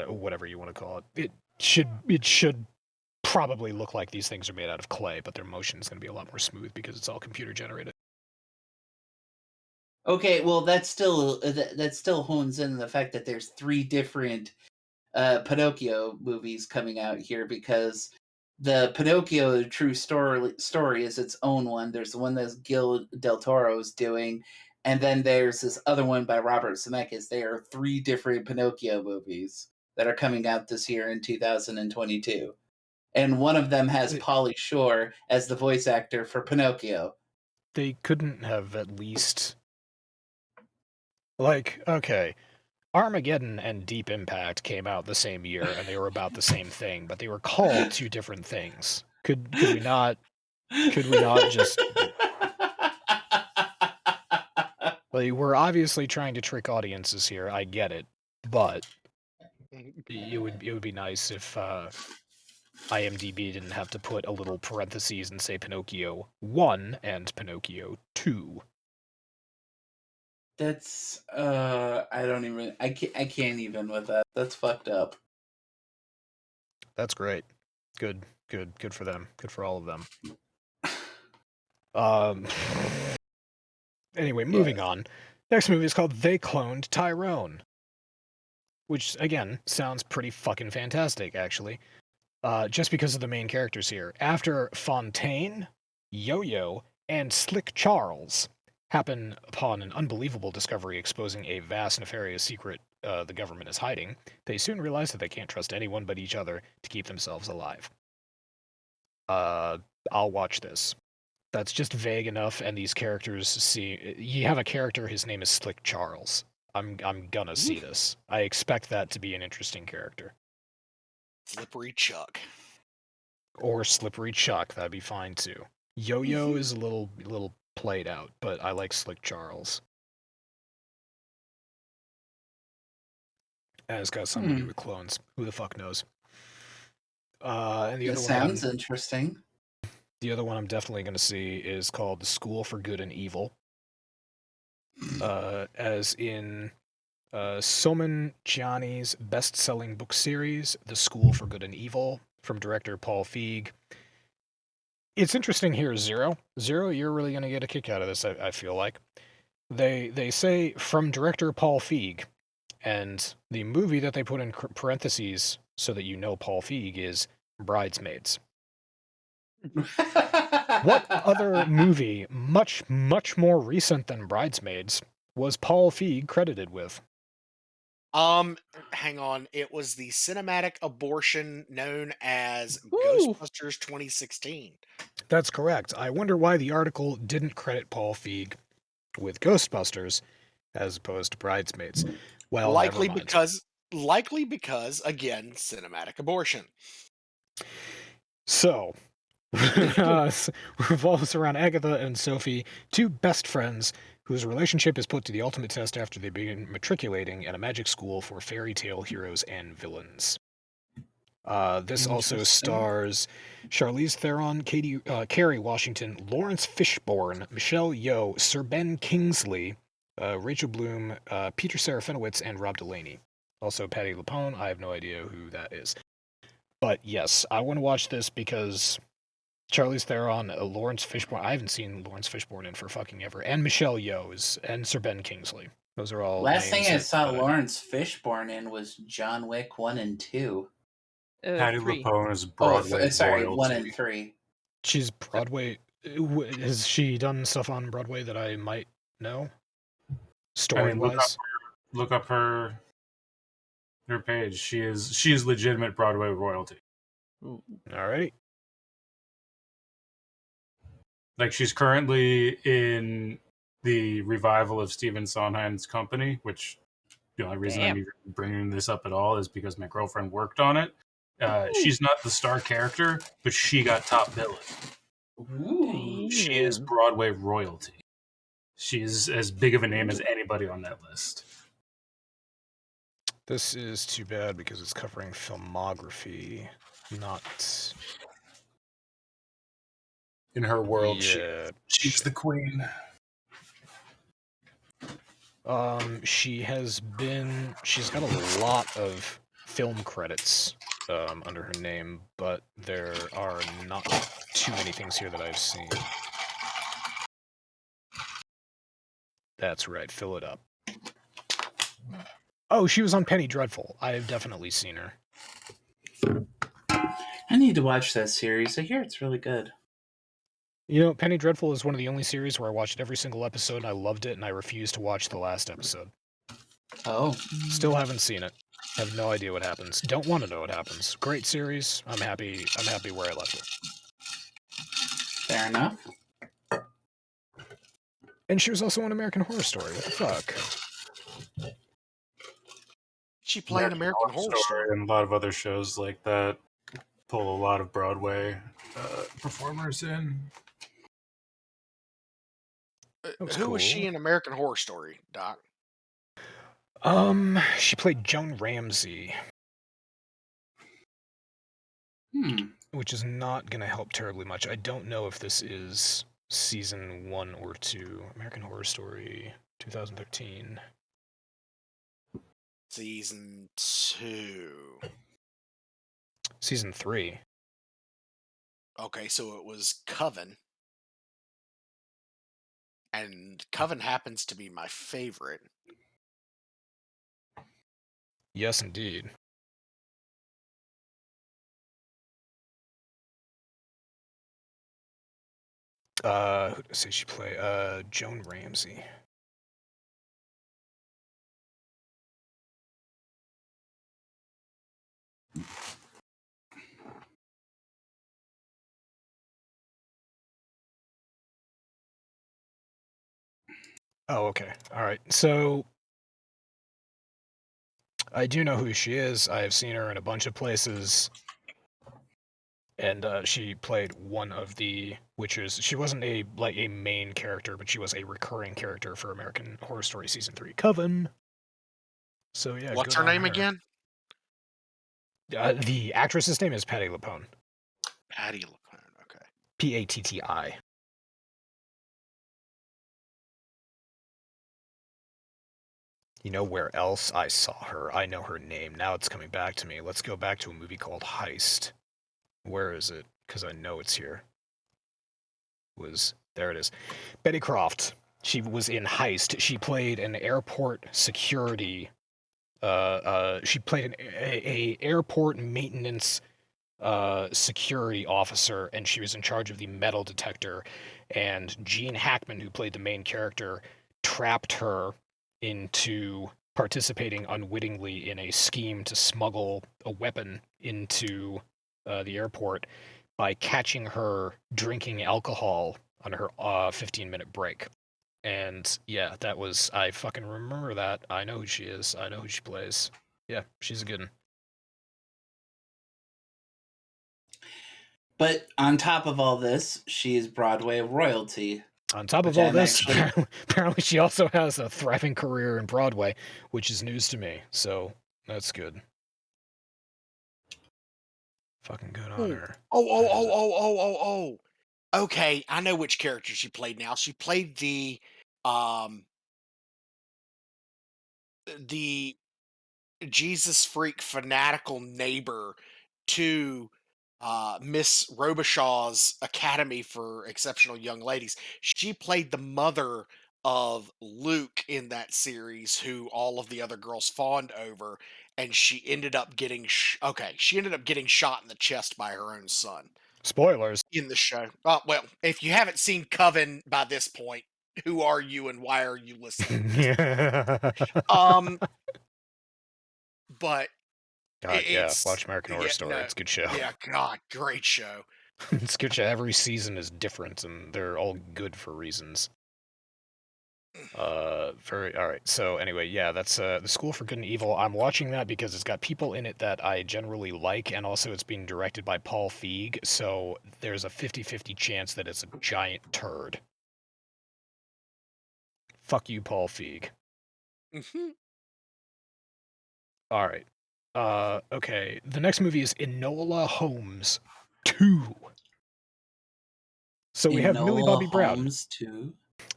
whatever you want to call it. It should probably look like these things are made out of clay, but their motion is going to be a lot more smooth because it's all computer generated. Okay, well that still hones in the fact that there's three different Pinocchio movies coming out here, because the Pinocchio True Story is its own one. There's the one that Gil del Toro is doing, and then there's this other one by Robert Zemeckis. There are three different Pinocchio movies that are coming out this year in 2022. And one of them has Pauly Shore as the voice actor for Pinocchio. They couldn't have at least... okay, Armageddon and Deep Impact came out the same year, and they were about the same thing, but they were called two different things. Could we not just... we're obviously trying to trick audiences here, I get it, but it would be nice if IMDb didn't have to put a little parentheses and say Pinocchio 1 and Pinocchio 2. That's I can't even with that. That's fucked up. That's great. Good for them. Good for all of them. Anyway, moving on. Next movie is called They Cloned Tyrone, which again sounds pretty fucking fantastic, actually. Just because of the main characters here. After Fontaine, Yo-Yo, and Slick Charles happen upon an unbelievable discovery exposing a vast nefarious secret the government is hiding, they soon realize that they can't trust anyone but each other to keep themselves alive. I'll watch this. That's just vague enough, and these characters you have a character, his name is Slick Charles. I'm gonna see this. I expect that to be an interesting character. Slippery Chuck. Or Slippery Chuck, that'd be fine too. Yo-Yo is a little played out, but I like Slick Charles. And it's got something to do with clones. Who the fuck knows? And the It other sounds interesting. The other one I'm definitely going to see is called The School for Good and Evil. As in Soman Gianni's best-selling book series, The School for Good and Evil, from director Paul Feig. It's interesting here, Zero. Zero, you're really going to get a kick out of this, I feel like. They say, from director Paul Feig, and the movie that they put in parentheses so that you know Paul Feig is Bridesmaids. What other movie, much more recent than Bridesmaids, was Paul Feig credited with? Hang on. It was the cinematic abortion known as Ghostbusters 2016. That's correct. I wonder why the article didn't credit Paul Feig with Ghostbusters as opposed to Bridesmaids. Well, likely never mind. because again, cinematic abortion. So, revolves around Agatha and Sophie, two best friends whose relationship is put to the ultimate test after they begin matriculating at a magic school for fairy tale heroes and villains. This also stars Charlize Theron, Kerry Washington, Lawrence Fishburne, Michelle Yeoh, Sir Ben Kingsley, Rachel Bloom, Peter Serafinowicz, and Rob Delaney. Also Patti LuPone. I have no idea who that is. But yes, I want to watch this because Charlize Theron, Lawrence Fishburne. I haven't seen Lawrence Fishburne in for fucking ever. And Michelle Yeoh and Sir Ben Kingsley. Those are all Last thing I names saw Lawrence Fishburne in was John Wick 1 and 2. Patti 3. LuPone is Broadway sorry, royalty. 1 and 3. She's Broadway. Has she done stuff on Broadway that I might know? Story-wise? Look up her page. She is legitimate Broadway royalty. Alrighty. Like, she's currently in the revival of Stephen Sondheim's Company, which the only reason I'm even bringing this up at all is because my girlfriend worked on it. She's not the star character, but she got top billing. Ooh. She is Broadway royalty. She is as big of a name as anybody on that list. This is too bad because it's covering filmography, not... In her world, yeah, she's the queen. She's got a lot of film credits under her name, but there are not too many things here that I've seen. That's right, fill it up. Oh, she was on Penny Dreadful. I have definitely seen her. I need to watch that series. I hear it's really good. You know, Penny Dreadful is one of the only series where I watched every single episode and I loved it, and I refused to watch the last episode. Oh. Still haven't seen it. Have no idea what happens. Don't want to know what happens. Great series. I'm happy where I left it. Fair enough. And she was also on American Horror Story. What the fuck? She played American Horror Story and a lot of other shows like that. Pull a lot of Broadway performers in. Who was she in American Horror Story, Doc? She played Joan Ramsey. Which is not going to help terribly much. I don't know if this is season 1 or 2. American Horror Story, 2013. Season 2. Season 3. Okay, so it was Coven. And Coven happens to be my favorite. Yes, indeed. Who did I say she play? Joan Ramsey. Oh, okay. All right. So I do know who she is. I have seen her in a bunch of places. And she played one of the witches. She wasn't a main character, but she was a recurring character for American Horror Story Season 3 Coven. So yeah, What's good her on name again? The actress's name is Patti LuPone. Patti LuPone. Okay. Patti. You know where else I saw her? I know her name. Now it's coming back to me. Let's go back to a movie called Heist. Where is it? Because I know it's here. There it is. Betty Croft. She was in Heist. She played an airport security. She played a airport maintenance security officer, and she was in charge of the metal detector. And Gene Hackman, who played the main character, trapped her into participating unwittingly in a scheme to smuggle a weapon into the airport by catching her drinking alcohol on her 15-minute break. And yeah, I fucking remember that. I know who she is. I know who she plays. Yeah, she's a good one. But on top of all this, she is Broadway royalty. On top of all this, apparently she also has a thriving career in Broadway, which is news to me. So that's good. Fucking good on her. Oh. Okay, I know which character she played now. She played the Jesus freak fanatical neighbor to Miss Robichaux's Academy for Exceptional Young Ladies. She played the mother of Luke in that series, who all of the other girls fawned over, and she ended up getting she ended up getting shot in the chest by her own son. Spoilers in the show. Well, if you haven't seen Coven by this point, who are you and why are you listening? But God, yeah, watch American Horror Story. It's a good show. Yeah, God, great show. It's a good show. Every season is different, and they're all good for reasons. All right. So anyway, yeah, that's The School for Good and Evil. I'm watching that because it's got people in it that I generally like, and also it's being directed by Paul Feig, so there's a 50-50 chance that it's a giant turd. Fuck you, Paul Feig. All right. Okay. The next movie is Enola Holmes 2. So we have Millie Bobby Brown. Holmes 2.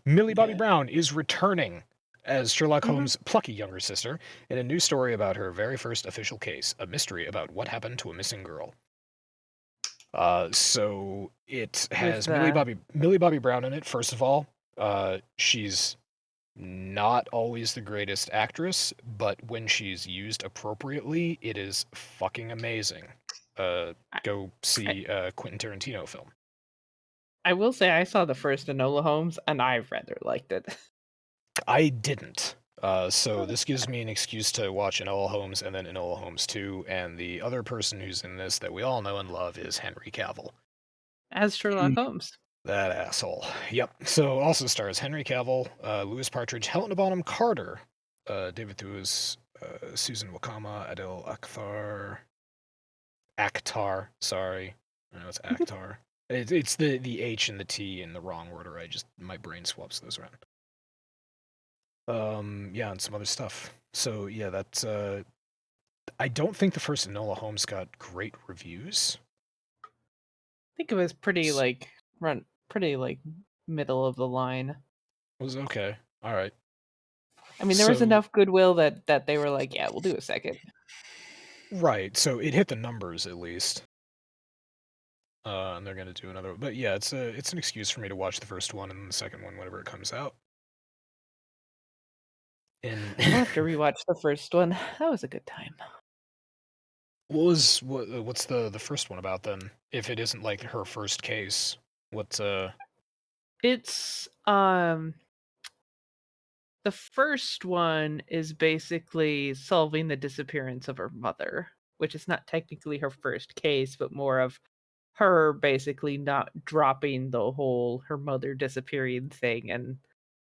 Millie Bobby Brown is returning as Sherlock Holmes' plucky younger sister in a new story about her very first official case, a mystery about what happened to a missing girl. So it has Millie Bobby Brown in it. First of all, she's not always the greatest actress, but when she's used appropriately, it is fucking amazing. Go see a Quentin Tarantino film. I will say I saw the first Enola Holmes, and I rather liked it. I didn't. So this gives me an excuse to watch Enola Holmes and then Enola Holmes 2, and the other person who's in this that we all know and love is Henry Cavill. As Sherlock Holmes. That asshole. Yep. So also stars Henry Cavill, Louis Partridge, Helena Bonham Carter, David Thewlis, Susan Wakama, Adil Akhtar. Sorry. I know it's Akhtar. It's the H and the T in the wrong order. My brain swaps those around. Yeah, and some other stuff. So yeah, that's I don't think the first Enola Holmes got great reviews. I think it was pretty middle of the line. It was okay. All right. I mean, there was enough goodwill that they were like, yeah, we'll do a second. Right. So it hit the numbers at least. And they're gonna do another. But yeah, it's an excuse for me to watch the first one and the second one whenever it comes out. I'll have to rewatch the first one. That was a good time. What's the first one about then? If it isn't like her first case, what's It's the first one is basically solving the disappearance of her mother, which is not technically her first case, but more of her basically not dropping the whole her mother disappearing thing and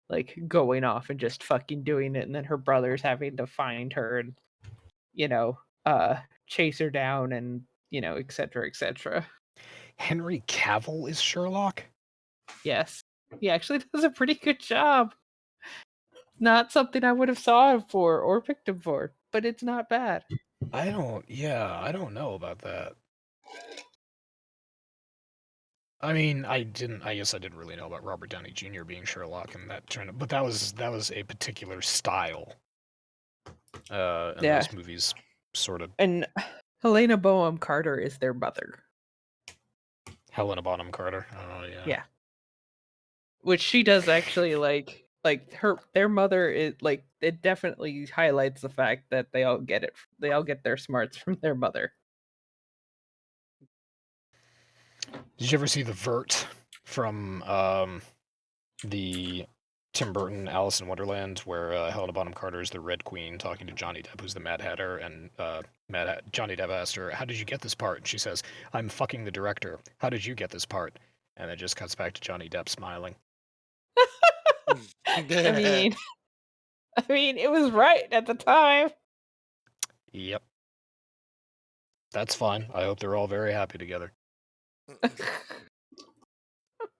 like going off and just fucking doing it, and then her brothers having to find her and chase her down and etc. etc. Henry Cavill is Sherlock? Yes. He actually does a pretty good job. Not something I would have saw him for or picked him for, but it's not bad. I don't know about that. I mean, I guess I didn't really know about Robert Downey Jr. being Sherlock and that turned, but that was a particular style. And those movies sort of. And Helena Bonham Carter is their mother. Helena Bonham Carter. Oh yeah. Yeah. Which she does actually their mother is like, it definitely highlights the fact that they all get their smarts from their mother. Did you ever see The Vert from the Tim Burton Alice in Wonderland, where Helena Bonham Carter is the Red Queen talking to Johnny Depp, who's the Mad Hatter, and Johnny Depp asked her, "How did you get this part?" And she says, "I'm fucking the director. How did you get this part?" And it just cuts back to Johnny Depp smiling. I mean, it was right at the time. Yep. That's fine. I hope they're all very happy together.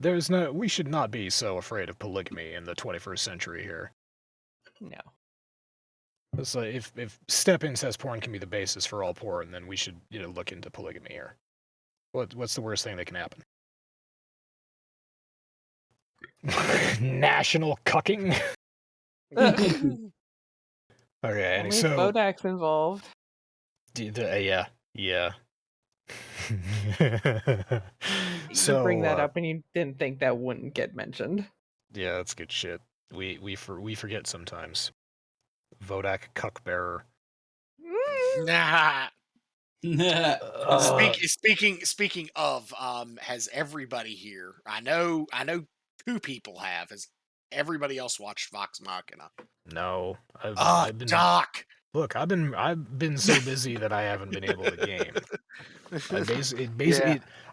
We should not be so afraid of polygamy in the 21st century here. No. So if step incest porn can be the basis for all porn, then we should look into polygamy here. What's the worst thing that can happen? National cucking. Okay, Only so if Bodak's involved. yeah. So bring that up, and you didn't think that wouldn't get mentioned. Yeah, that's good shit. We forget sometimes. Vodak cuckbearer. Nah. Speaking of, has everybody here? I know 2 people have. Has everybody else watched Vox Machina? No, I've been. Doc. Look, I've been so busy that I haven't been able to game.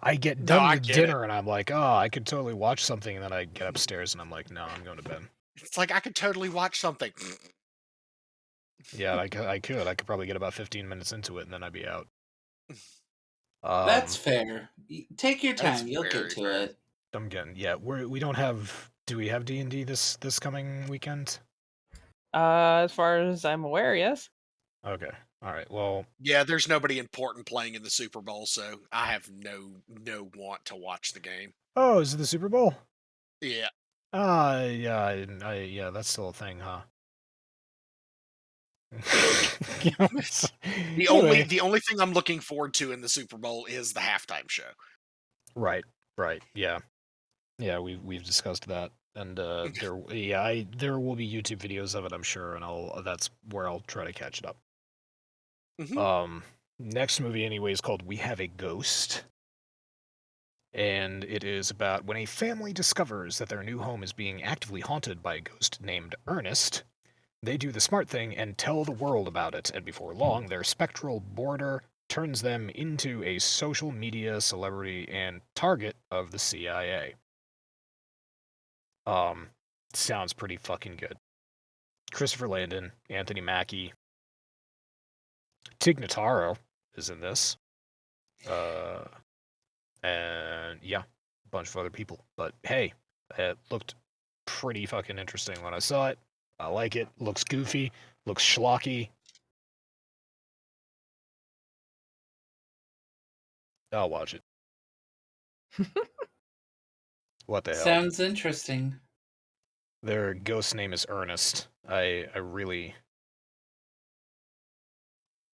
I get done with dinner and I'm like, oh, I could totally watch something, and then I get upstairs and I'm like, no, I'm going to bed. It's like I could totally watch something. Yeah, I could probably get about 15 minutes into it and then I'd be out. That's fair. Take your time. You'll get to it. I'm getting. Yeah, we don't have. Do we have D&D this coming weekend? As far as I'm aware, yes. Okay. All right. Well. Yeah, there's nobody important playing in the Super Bowl, so I have no want to watch the game. Oh, is it the Super Bowl? Yeah. Yeah, that's still a thing, huh? The only thing I'm looking forward to in the Super Bowl is the halftime show. Right. Yeah, we've discussed that, and there will be YouTube videos of it, I'm sure, and that's where I'll try to catch it up. Mm-hmm. Next movie anyway is called We Have a Ghost. And it is about when a family discovers that their new home is being actively haunted by a ghost named Ernest. They do the smart thing and tell the world about it, and before long, their spectral boarder turns them into a social media celebrity and target of the CIA. Sounds pretty fucking good. Christopher Landon, Anthony Mackie, Tig Notaro is in this. And yeah, a bunch of other people. But hey, it looked pretty fucking interesting when I saw it. I like it. Looks goofy. Looks schlocky. I'll watch it. What the hell? Sounds interesting. Their ghost name is Ernest. I really...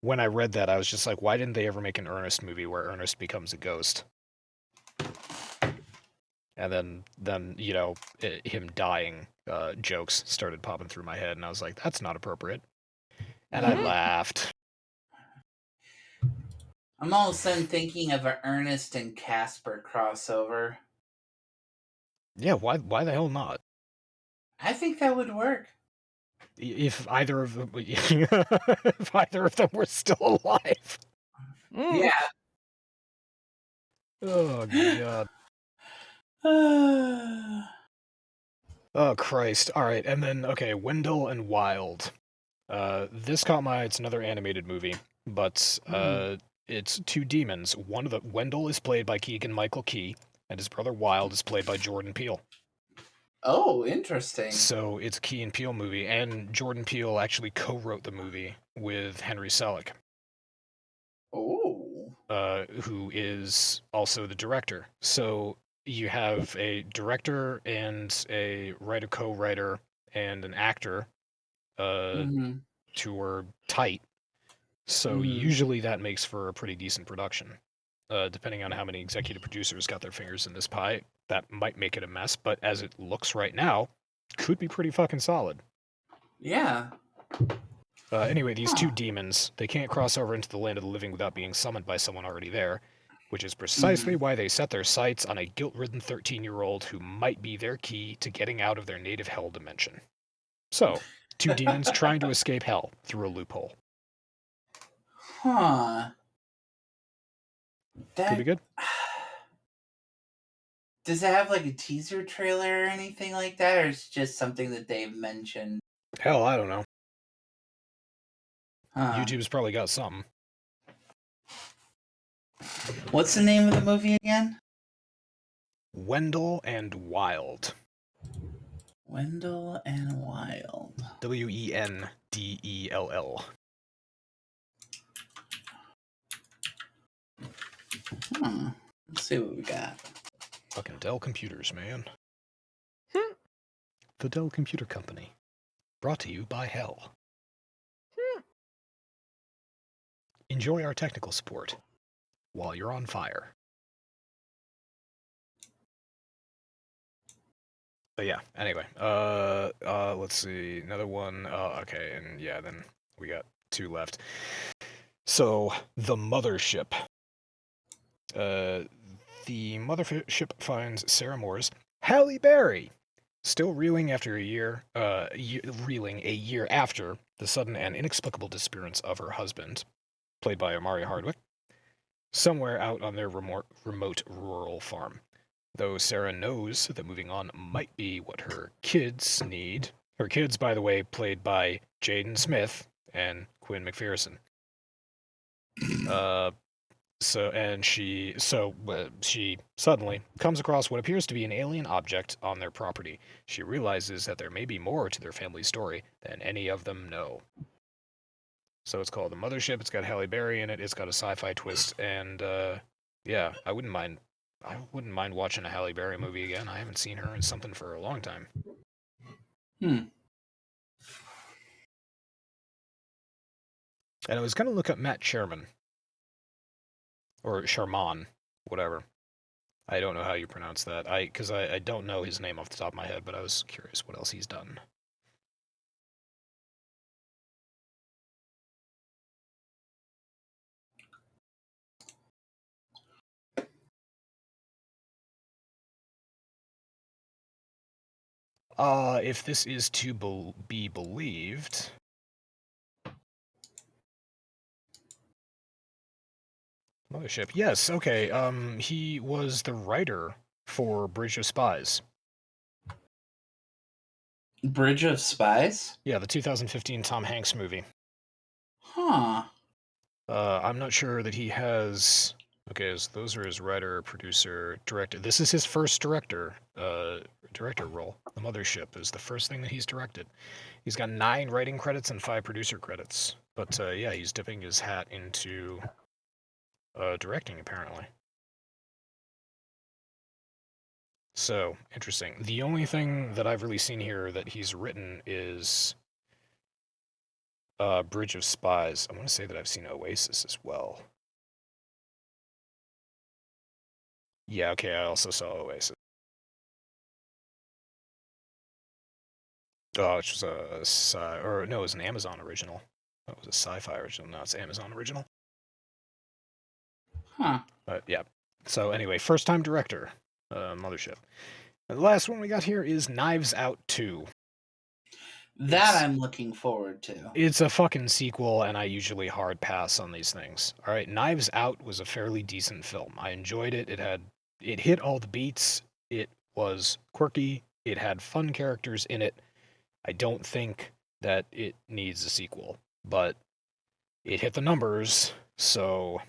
When I read that, I was just like, why didn't they ever make an Ernest movie where Ernest becomes a ghost? And then him dying jokes started popping through my head, and I was like, that's not appropriate. And I laughed. I'm all of a sudden thinking of an Ernest and Casper crossover. Yeah, why the hell not? I think that would work. If either of them were still alive. Yeah. Oh god. Oh Christ. Alright, and then Wendell and Wild. This caught my eye. It's another animated movie, but it's two demons. One of the Wendell is played by Keegan-Michael Key, and his brother Wilde is played by Jordan Peele. Oh, interesting. So it's a Key and Peele movie, and Jordan Peele actually co-wrote the movie with Henry Selick. Oh. Who is also the director. So you have a director and a writer, co-writer, and an actor who are tight. So usually that makes for a pretty decent production. Depending on how many executive producers got their fingers in this pie, that might make it a mess, but as it looks right now, could be pretty fucking solid. Yeah. Anyway, these two demons, they can't cross over into the land of the living without being summoned by someone already there, which is precisely why they set their sights on a guilt-ridden 13-year-old who might be their key to getting out of their native hell dimension. So, two demons trying to escape hell through a loophole. Huh. Could be good. Does it have like a teaser trailer or anything like that, or is it just something that they've mentioned? Hell, I don't know. Huh. YouTube's probably got something. What's the name of the movie again? Wendell and Wild. Wendell and Wild. Wendell. Let's see what we got. Fucking Dell Computers, man. The Dell Computer Company. Brought to you by Hell. Enjoy our technical support while you're on fire. But yeah, anyway. Let's see. Another one. Okay, and yeah, then we got two left. So, The Mothership. The Mothership finds Sarah Moore's Halle Berry still reeling after a year after the sudden and inexplicable disappearance of her husband, played by Omari Hardwick, somewhere out on their remote rural farm. Though Sarah knows that moving on might be what her kids need. Her kids, by the way, played by Jaden Smith and Quinn McPherson. She suddenly comes across what appears to be an alien object on their property. She realizes that there may be more to their family story than any of them know. So it's called The Mothership. It's got Halle Berry in it. It's got a sci-fi twist, and yeah, I wouldn't mind watching a Halle Berry movie again. I haven't seen her in something for a long time. And I was gonna look up Matt Sherman. Or Sharman, whatever. I don't know how you pronounce that. Because I don't know his name off the top of my head, but I was curious what else he's done. If this is to be believed... Mothership. Yes, okay. He was the writer for Bridge of Spies. Bridge of Spies? Yeah, the 2015 Tom Hanks movie. Huh. I'm not sure that he has... Okay, so those are his writer, producer, director. This is his first director role. The Mothership is the first thing that he's directed. He's got 9 writing credits and 5 producer credits. But yeah, he's dipping his hat into... directing, apparently. So, interesting. The only thing that I've really seen here that he's written is Bridge of Spies. I want to say that I've seen Oasis as well. Yeah, okay, I also saw Oasis. Which was it was an Amazon original. It was a sci-fi original. No, it's an Amazon original. Huh. But yeah. So anyway, first time director, Mothership. And the last one we got here is Knives Out 2. That I'm looking forward to. It's a fucking sequel, and I usually hard pass on these things. All right, Knives Out was a fairly decent film. I enjoyed it. It hit all the beats. It was quirky. It had fun characters in it. I don't think that it needs a sequel, but it hit the numbers, so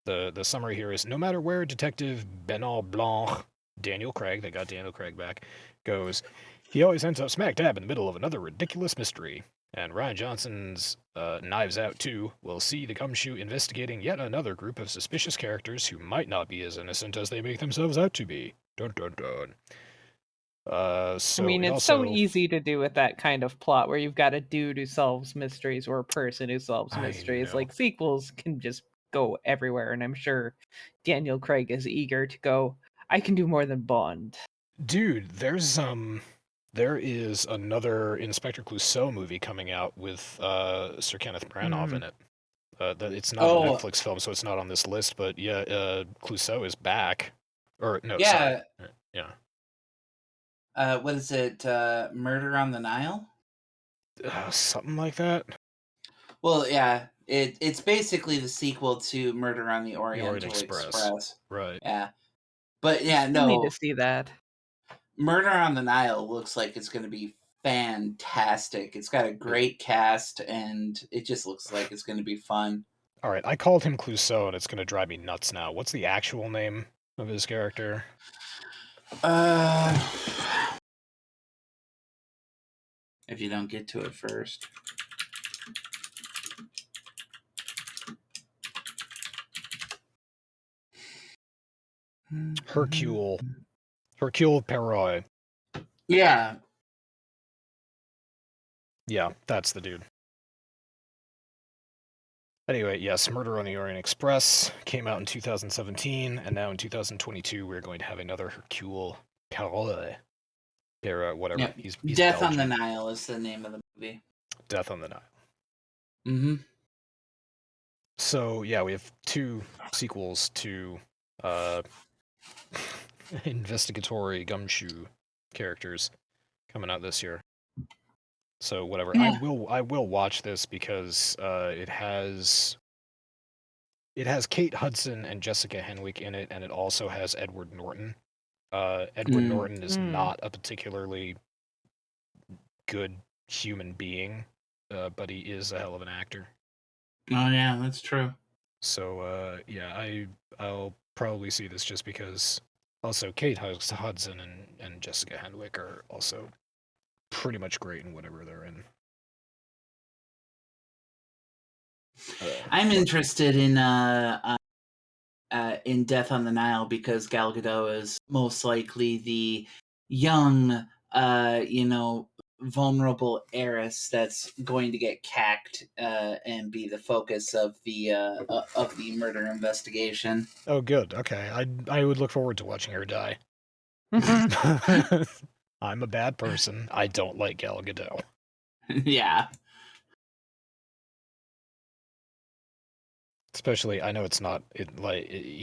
The summary here is, no matter where Detective Benoit Blanc, Daniel Craig, they got Daniel Craig back, goes, he always ends up smack dab in the middle of another ridiculous mystery. And Ryan Johnson's Knives Out 2 will see the Gumshoe investigating yet another group of suspicious characters who might not be as innocent as they make themselves out to be. Dun dun dun. So I mean, it it's also, so easy to do with that kind of plot where you've got a dude who solves mysteries or a person who solves I mysteries. know. Like, sequels can just go everywhere, and I'm sure Daniel Craig is eager to go, I can do more than Bond. Dude, there is another Inspector Clouseau movie coming out with Sir Kenneth Branagh in it. It's not a Netflix film, so it's not on this list. But yeah, Clouseau is back. Or no, Yeah. sorry. Yeah. What is it? Murder on the Nile? Something like that. Well, yeah. It's basically the sequel to Murder on the Orient Express. Right. Yeah. But yeah, I need to no. see that. Murder on the Nile looks like it's going to be fantastic. It's got a great cast, and it just looks like it's going to be fun. All right, I called him Clouseau, and it's going to drive me nuts now. What's the actual name of his character? If you don't get to it first. Hercule Poirot. Yeah. Yeah, that's the dude. Anyway, yes, Murder on the Orient Express came out in 2017, and now in 2022 we're going to have another Hercule Poirot. Whatever. Yeah. He's Death Belgian. on the Nile is the name of the movie. Death on the Nile. Mm-hmm. So yeah, we have 2 sequels to investigatory gumshoe characters coming out this year. So whatever, Yeah. I will watch this because it has Kate Hudson and Jessica Henwick in it, and it also has Edward Norton. Edward Norton is not a particularly good human being, but he is a hell of an actor. Oh yeah, that's true. So yeah, I'll probably see this just because. Also, Kate Hudson and Jessica Henwick are also pretty much great in whatever they're in. I'm interested in Death on the Nile because Gal Gadot is most likely the young, vulnerable heiress that's going to get cacked and be the focus of the murder investigation. Oh, good. Okay, I would look forward to watching her die. I'm a bad person. I don't like Gal Gadot. Yeah. Especially, I know it's not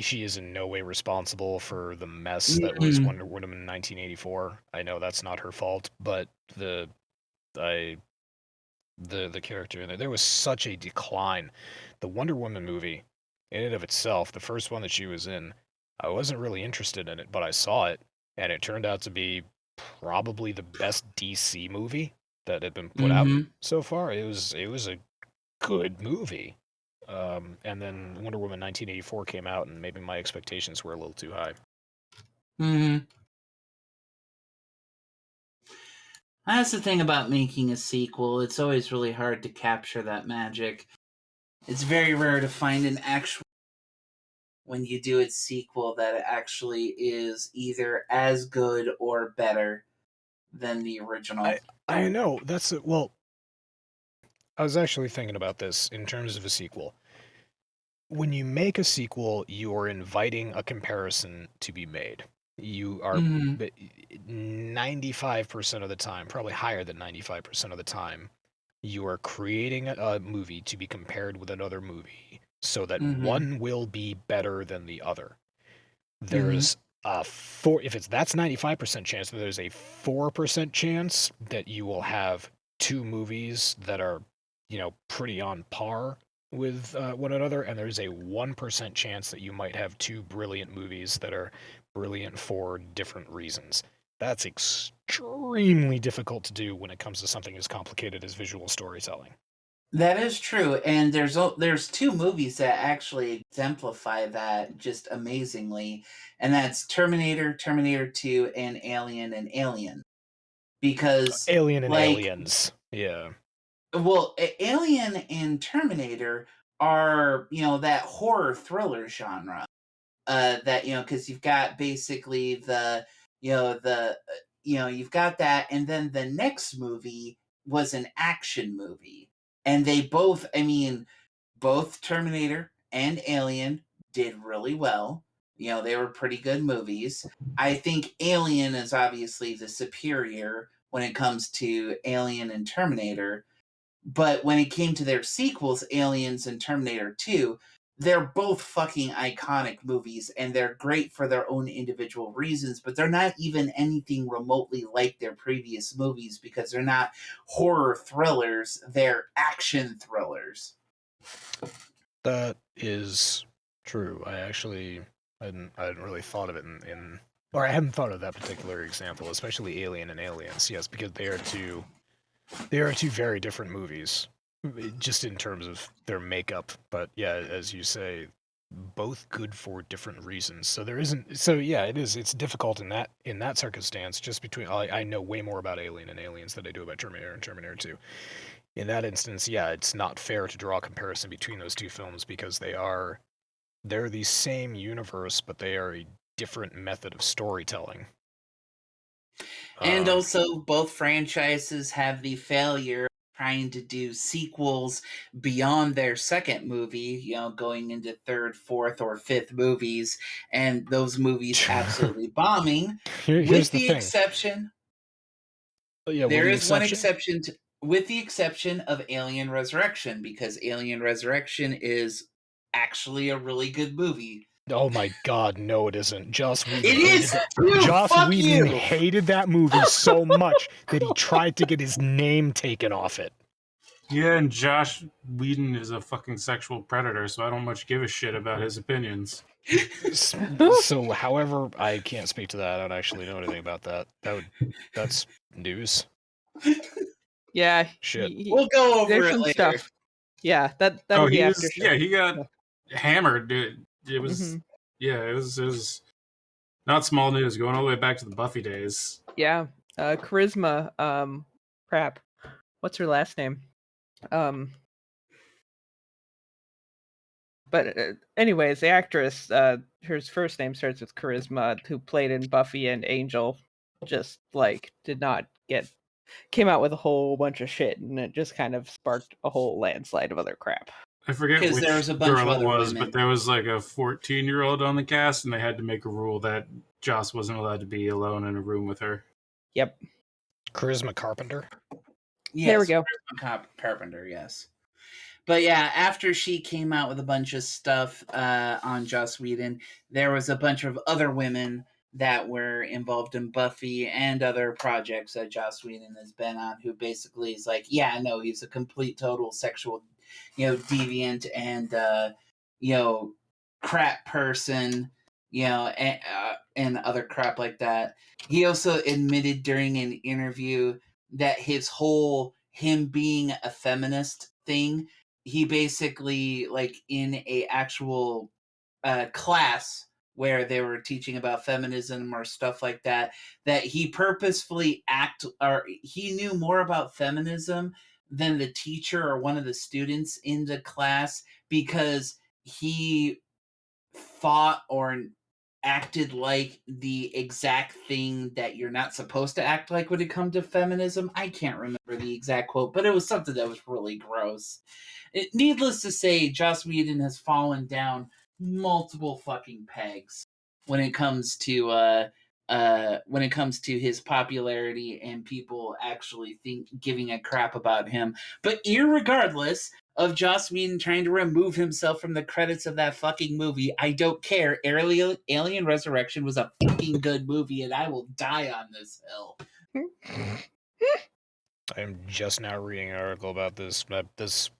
she is in no way responsible for the mess that was Wonder Woman 1984. I know that's not her fault, but the character in there was such a decline. The Wonder Woman movie, in and of itself, the first one that she was in, I wasn't really interested in it, but I saw it, and it turned out to be probably the best DC movie that had been put out so far. It was a good movie. And then Wonder Woman 1984 came out, and maybe my expectations were a little too high. That's the thing about making a sequel. It's always really hard to capture that magic. It's very rare to find an actual, when you do a sequel, that actually is either as good or better than the original. I know. Well, I was actually thinking about this in terms of a sequel. When you make a sequel, you are inviting a comparison to be made. You are 95% of the time, probably higher than 95% of the time, you are creating a movie to be compared with another movie so that one will be better than the other. There's that's 95% chance, that there's a 4% chance that you will have 2 movies that are, pretty on par with one another, and there's a 1% chance that you might have 2 brilliant movies that are brilliant for different reasons. That's extremely difficult to do when it comes to something as complicated as visual storytelling. That is true, and there's two movies that actually exemplify that just amazingly, and that's Terminator, Terminator 2, and Alien. Because, Alien and like, Aliens. Yeah. well, Alien and Terminator are, that horror thriller genre. That, because you've got basically you've got that, and then the next movie was an action movie. And they both, both Terminator and Alien did really well. They were pretty good movies. I think Alien is obviously the superior when it comes to Alien and Terminator. But when it came to their sequels, Aliens and Terminator 2, they're both fucking iconic movies, and they're great for their own individual reasons, but they're not even anything remotely like their previous movies because they're not horror thrillers, they're action thrillers. That is true. I hadn't really thought of it or I hadn't thought of that particular example, especially Alien and Aliens. Yes, because they are two very different movies, just in terms of their makeup. But yeah, as you say, both good for different reasons. So there isn't. So yeah, it's difficult in that circumstance. Just between I know way more about Alien and Aliens than I do about Terminator and Terminator 2. In that instance, yeah, it's not fair to draw a comparison between those two films because they're the same universe, but they are a different method of storytelling. And also, both franchises have the failure of trying to do sequels beyond their second movie, going into third, fourth, or fifth movies, and those movies absolutely bombing. Here's the thing. Exception. Yeah, there is one exception, with the exception of Alien Resurrection, because Alien Resurrection is actually a really good movie. Oh my god, no, it isn't. Joss Whedon. It is. Joss Whedon hated that movie so much that he tried to get his name taken off it. Yeah, and Josh Whedon is a fucking sexual predator, so I don't much give a shit about his opinions. So, however, I can't speak to that. I don't actually know anything about that. That's news. Yeah. Shit. We'll go over There's it some later. stuff. Yeah, that'll be after. Yeah, he got hammered, dude. It was it was not small news, going all the way back to the Buffy days. Yeah. Charisma, crap. What's her last name? But anyways, the actress, her first name starts with Charisma, who played in Buffy and Angel, just came out with a whole bunch of shit, and it just kind of sparked a whole landslide of other crap. I forget which there was a bunch girl of it other was, women. but there was like a 14-year-old on the cast, and they had to make a rule that Joss wasn't allowed to be alone in a room with her. Yep. Charisma Carpenter? Yes, there we go. Charisma Carpenter, yes. But yeah, after she came out with a bunch of stuff on Joss Whedon, there was a bunch of other women that were involved in Buffy and other projects that Joss Whedon has been on, who basically is like, yeah, no, he's a complete total sexual, deviant and, crap person, and other crap like that. He also admitted during an interview that him being a feminist thing, he basically, like, in a actual class where they were teaching about feminism or stuff like that, that he purposefully he knew more about feminism than the teacher or one of the students in the class, because he thought or acted like the exact thing that you're not supposed to act like when it comes to feminism. I can't remember the exact quote, but it was something that was really gross. Needless to say, Joss Whedon has fallen down multiple fucking pegs when it comes to his popularity and people actually giving a crap about him. But irregardless of Joss Whedon trying to remove himself from the credits of that fucking movie, I don't care. Alien Resurrection was a fucking good movie, and I will die on this hill. I'm just now reading an article about this. This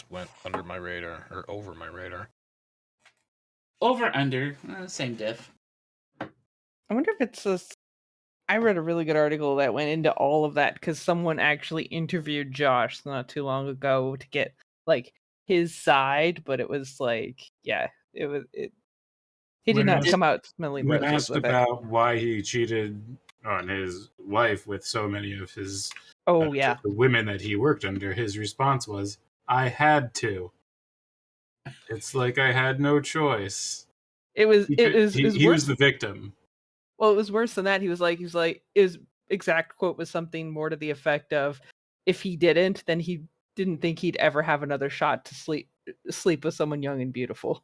went under my radar, or over my radar. Over, under, same diff. I wonder if it's I read a really good article that went into all of that, because someone actually interviewed Josh not too long ago to get like his side, but it was like, yeah, he did When not asked- come out smelling When roses asked with it. about why he cheated on his wife with so many of his Oh yeah, the women that he worked under, his response was, "I had to. It's like I had no choice." it was He worse. was the victim. Well, it was worse than that. He was like, his exact quote was something more to the effect of, if he didn't, then he didn't think he'd ever have another shot to sleep with someone young and beautiful.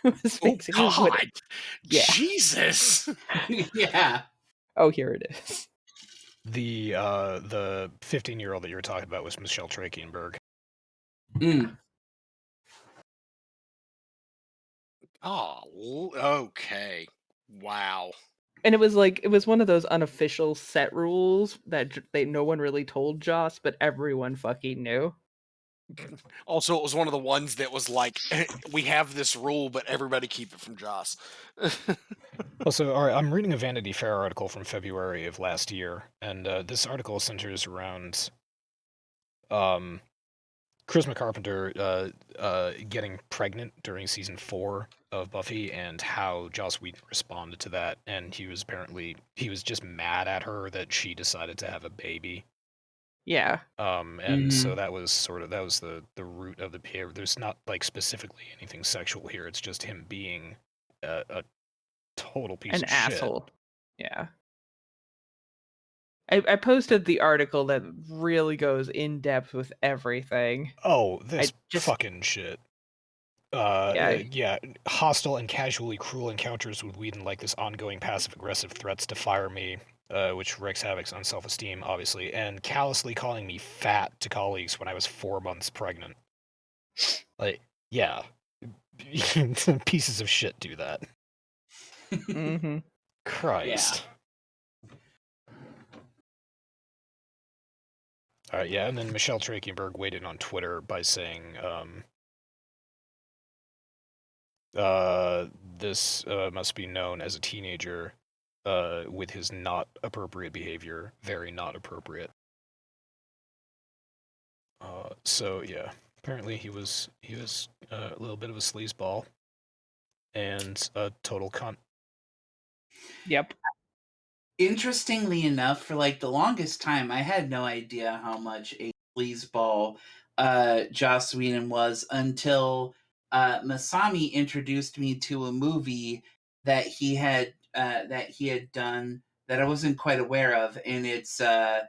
It was Oh basically what God, yeah. Jesus! Yeah. Oh, here it is. The 15-year-old that you were talking about was Michelle Trachtenberg. Mm. Oh, okay. Wow. And it was one of those unofficial set rules that no one really told Joss, but everyone fucking knew. Also, it was one of the ones that was like, we have this rule, but everybody keep it from Joss. Also, all right, I'm reading a Vanity Fair article from February of last year, and this article centers around Charisma Carpenter getting pregnant during season 4 of Buffy, and how Joss Whedon responded to that. And he was just mad at her that she decided to have a baby. Yeah. And so that was the root of the behavior. There's not like specifically anything sexual here. It's just him being a total piece An of asshole. Yeah. I posted the article that really goes in depth with everything. shit. Oh, this just- fucking shit. Yeah. Hostile and casually cruel encounters with Whedon, like this ongoing passive-aggressive threats to fire me, which wreaks havoc on self-esteem, obviously, and callously calling me fat to colleagues when I was 4 months pregnant. Like, yeah. Pieces of shit do that. Mm-hmm. Christ. Alright, yeah, and then Michelle Trachtenberg weighed in on Twitter by saying, this must be known as a teenager with his not appropriate behavior. Very not appropriate. So yeah, apparently he was a little bit of a sleazeball and a total cunt. Yep. Interestingly enough, for like the longest time, I had no idea how much a sleazeball Joss Whedon was until Masami introduced me to a movie that he had done that I wasn't quite aware of, and it's the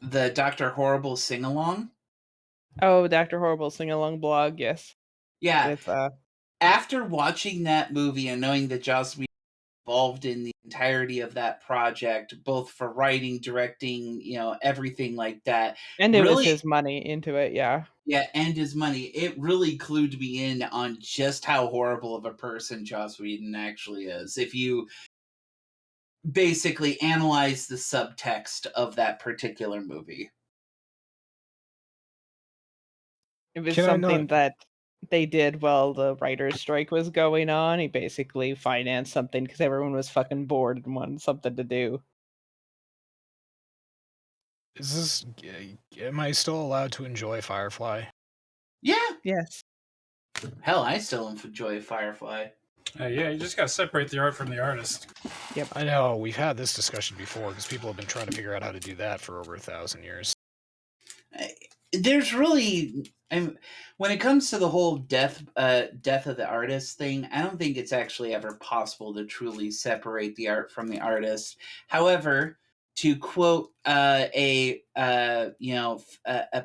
Dr. Horrible sing along. Oh, Dr. Horrible sing-along blog, yes. Yeah. With After watching that movie and knowing that Joss Whedon involved in the entirety of that project, both for writing, directing, everything like that. and it was Really, his money into it, yeah. yeah, and his money. It really clued me in on just how horrible of a person Joss Whedon actually is. If you basically analyze the subtext of that particular movie. It was Can I something not- that they did while the writer's strike was going on. He basically financed something because everyone was fucking bored and wanted something to do. Am I still allowed to enjoy Firefly? Yeah. Yes. Hell, I still enjoy Firefly. Yeah, you just gotta separate the art from the artist. Yep. I know, we've had this discussion before, because people have been trying to figure out how to do that for over 1,000 years. There's really, when it comes to the whole death of the artist thing, I don't think it's actually ever possible to truly separate the art from the artist. However, to quote a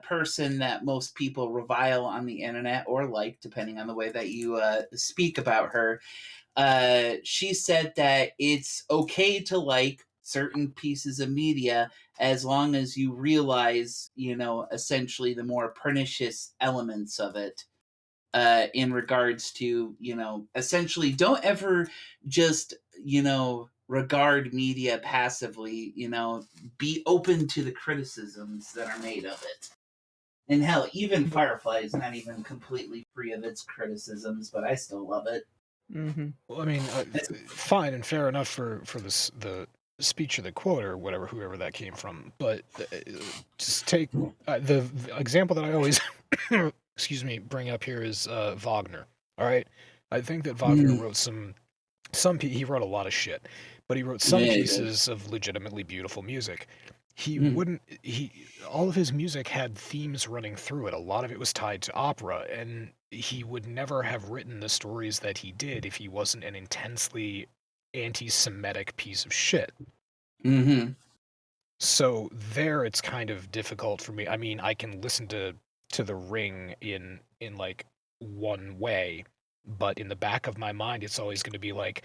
person that most people revile on the internet or like, depending on the way that you speak about her, she said that it's okay to like certain pieces of media as long as you realize, essentially the more pernicious elements of it, in regards to, essentially don't ever just, regard media passively, be open to the criticisms that are made of it. And hell, even Firefly is not even completely free of its criticisms, but I still love it. Mm-hmm. Well, I mean, fine and fair enough for the speech of the quote or whatever, whoever that came from. But just take the example that I always, excuse me, bring up here is Wagner. All right, I think that Wagner wrote he wrote a lot of shit, but he wrote some pieces of legitimately beautiful music. All of his music had themes running through it. A lot of it was tied to opera, and he would never have written the stories that he did if he wasn't an intensely anti-Semitic piece of shit. Mm-hmm. So there, it's kind of difficult for me. I mean, I can listen to The Ring in like one way, but in the back of my mind, it's always going to be like,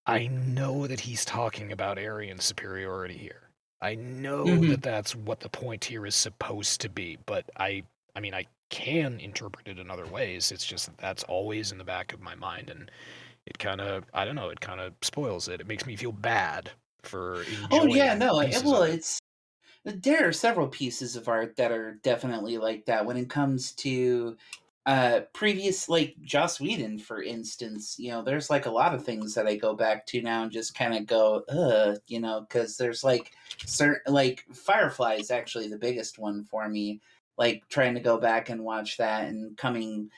I know that he's talking about Aryan superiority here. I know that that's what the point here is supposed to be, but I mean, I can interpret it in other ways. It's just that's always in the back of my mind, and it kind of, I don't know, it kind of spoils it. It makes me feel bad for enjoying pieces of it. There are several pieces of art that are definitely like that when it comes to previous, like Joss Whedon, for instance. There's like a lot of things that I go back to now and just kind of go, because there's like certain, like Firefly is actually the biggest one for me. Like trying to go back and watch that and coming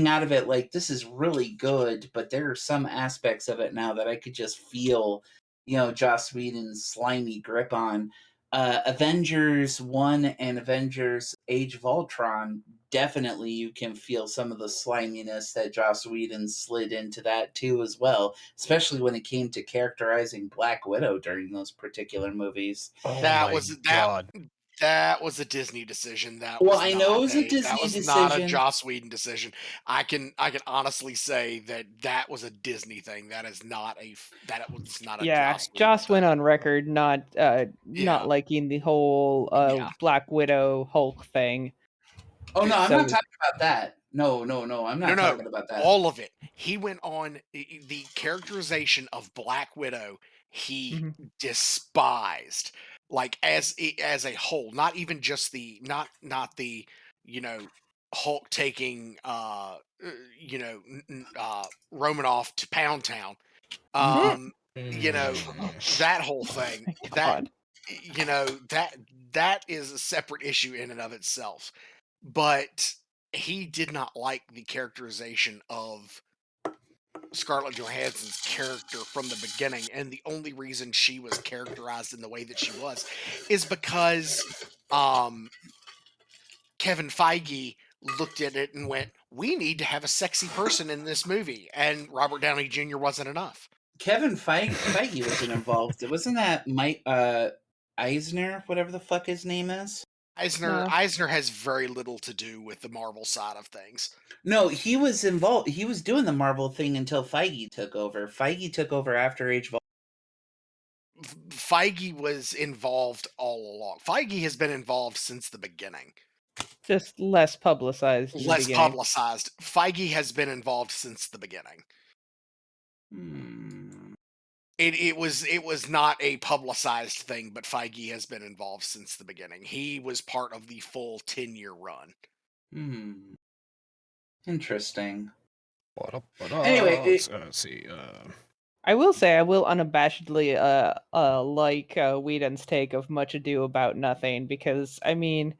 out of it like, this is really good, but there are some aspects of it now that I could just feel Joss Whedon's slimy grip on. Avengers 1 and Avengers Age of Ultron, definitely you can feel some of the sliminess that Joss Whedon slid into that too as well, especially when it came to characterizing Black Widow during those particular movies. Oh That my was God. that was a Disney decision. Well, I know it was a Disney that was decision. not a Joss Whedon decision. I can honestly say that was a Disney thing. That was not a Joss Whedon Joss went thing. on record not Yeah. liking the whole Yeah. Black Widow Hulk thing. Oh no, I'm So- not talking about that. No, I'm not talking about that. All of it. He went on the characterization of Black Widow. He despised, like as a whole, not even just the not the Hulk taking Romanoff to Pound Town. That whole thing. God. That is a separate issue in and of itself. But he did not like the characterization of Scarlett Johansson's character from the beginning, and the only reason she was characterized in the way that she was is because Kevin Feige looked at it and went, "We need to have a sexy person in this movie," and Robert Downey Jr. wasn't enough. Kevin Feige wasn't involved. Wasn't that Mike Eisner, whatever the fuck his name is? Eisner has very little to do with the Marvel side of things. No, he was involved. He was doing the Marvel thing until Feige took over. Feige took over after Age of Feige was involved all along. Feige has been involved since the beginning. Just less publicized. Less publicized. Feige has been involved since the beginning. It was not a publicized thing, but Feige has been involved since the beginning. He was part of the full 10-year run. Interesting. Anyway, let's see. I will say I will unabashedly like Whedon's take of Much Ado About Nothing, because I mean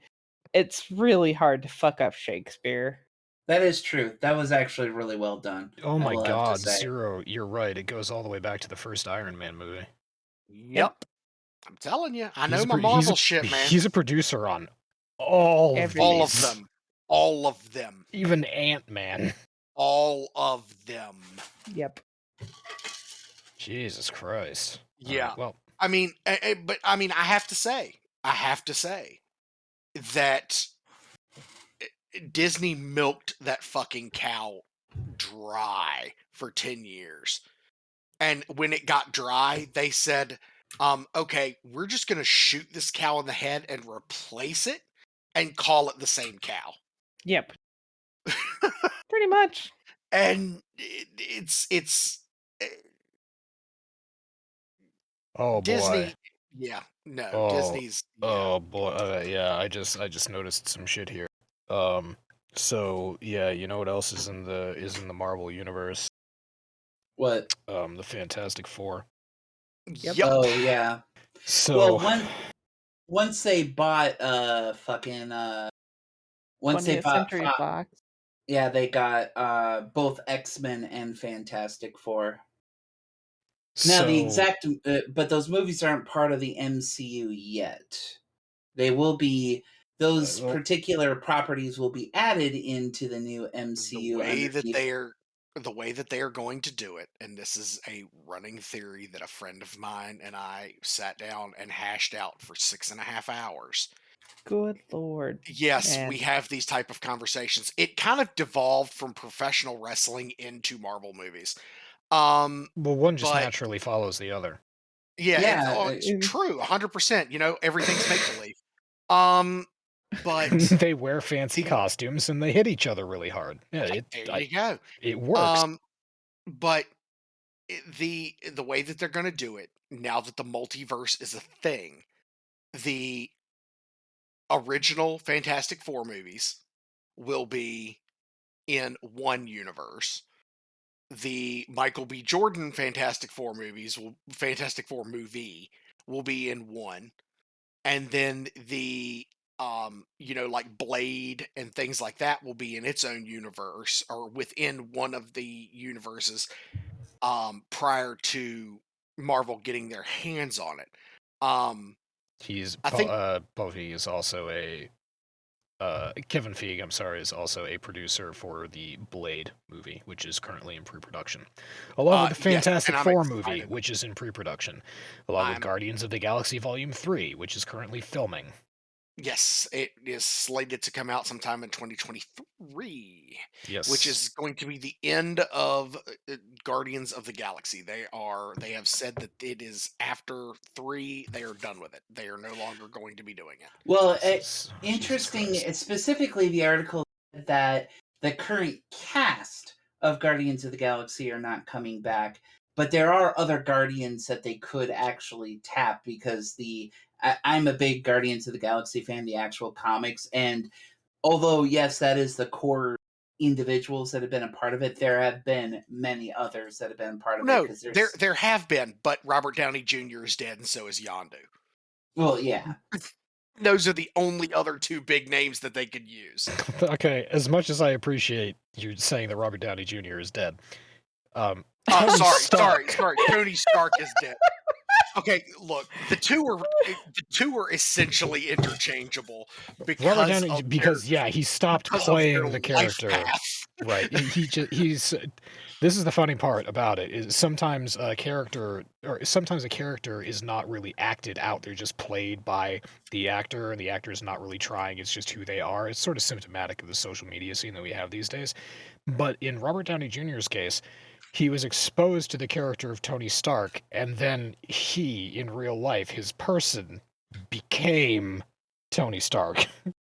it's really hard to fuck up Shakespeare. That is true. That was actually really well done. Oh my God, Zero, you're right. It goes all the way back to the first Iron Man movie. Yep. I'm telling you, I know my Marvel shit, man. He's a producer on all of them. All of them. Even Ant-Man. All of them. Yep. Jesus Christ. Yeah. Well, I mean, I have to say that Disney milked that fucking cow dry for 10 years. And when it got dry, they said, okay, we're just going to shoot this cow in the head and replace it and call it the same cow. Yep. Pretty much. And it's oh Disney. boy. Yeah. No, Oh, Disney's. Yeah. Oh boy. Yeah, I just noticed some shit here. So yeah, you know what else is in the Marvel universe? What? The Fantastic Four. Yep. Oh yeah. So Well, once they bought once they 20th bought Century Fox. yeah, they got both X-Men and Fantastic Four. Now the exact but those movies aren't part of the MCU yet. They will be. Those particular properties will be added into the new MCU. The way that they are going to do it, and this is a running theory that a friend of mine and I sat down and hashed out for 6.5 hours. Good Lord. Yes, man. we have these type of conversations. It kind of devolved from professional wrestling into Marvel movies. well, one just but naturally follows the other. yeah, it's true, 100%. You know, everything's make believe. But they wear fancy costumes and they hit each other really hard. Yeah, there you go. It works. But the way that they're going to do it now that the multiverse is a thing, the original Fantastic Four movies will be in one universe. The Michael B. Jordan Fantastic Four movie will be in one, and then the like Blade and things like that will be in its own universe or within one of the universes prior to Marvel getting their hands on it. I think Bodhi is also a Kevin Feige, I'm sorry, is also a producer for the Blade movie, which is currently in pre-production, along with the Fantastic Four movie, which is in pre-production, along with Guardians of the Galaxy Volume 3, which is currently filming. Yes, it is slated to come out sometime in 2023. Yes, which is going to be the end of Guardians of the Galaxy. They have said that it is after 3. They are done with it. They are no longer going to be doing it. Well, interesting. Specifically, the article that the current cast of Guardians of the Galaxy are not coming back, but there are other Guardians that they could actually tap because I'm a big Guardians of the Galaxy fan, the actual comics, and although yes, that is the core individuals that have been a part of it, there have been many others that have been part of it. No, there have been, but Robert Downey Jr. is dead, and so is Yondu. Well, yeah. Those are the only other 2 big names that they could use. Okay, as much as I appreciate you saying that Robert Downey Jr. is dead, sorry, Tony Stark is dead. Okay, look, the two are essentially intergeable because he stopped playing the character. Right. He's this is the funny part about it is sometimes a character is not really acted out. They're just played by the actor, and the actor is not really trying. It's just who they are. It's sort of symptomatic of the social media scene that we have these days. But in Robert Downey Jr.'s case, he was exposed to the character of Tony Stark, and then he, in real life, his person, became Tony Stark.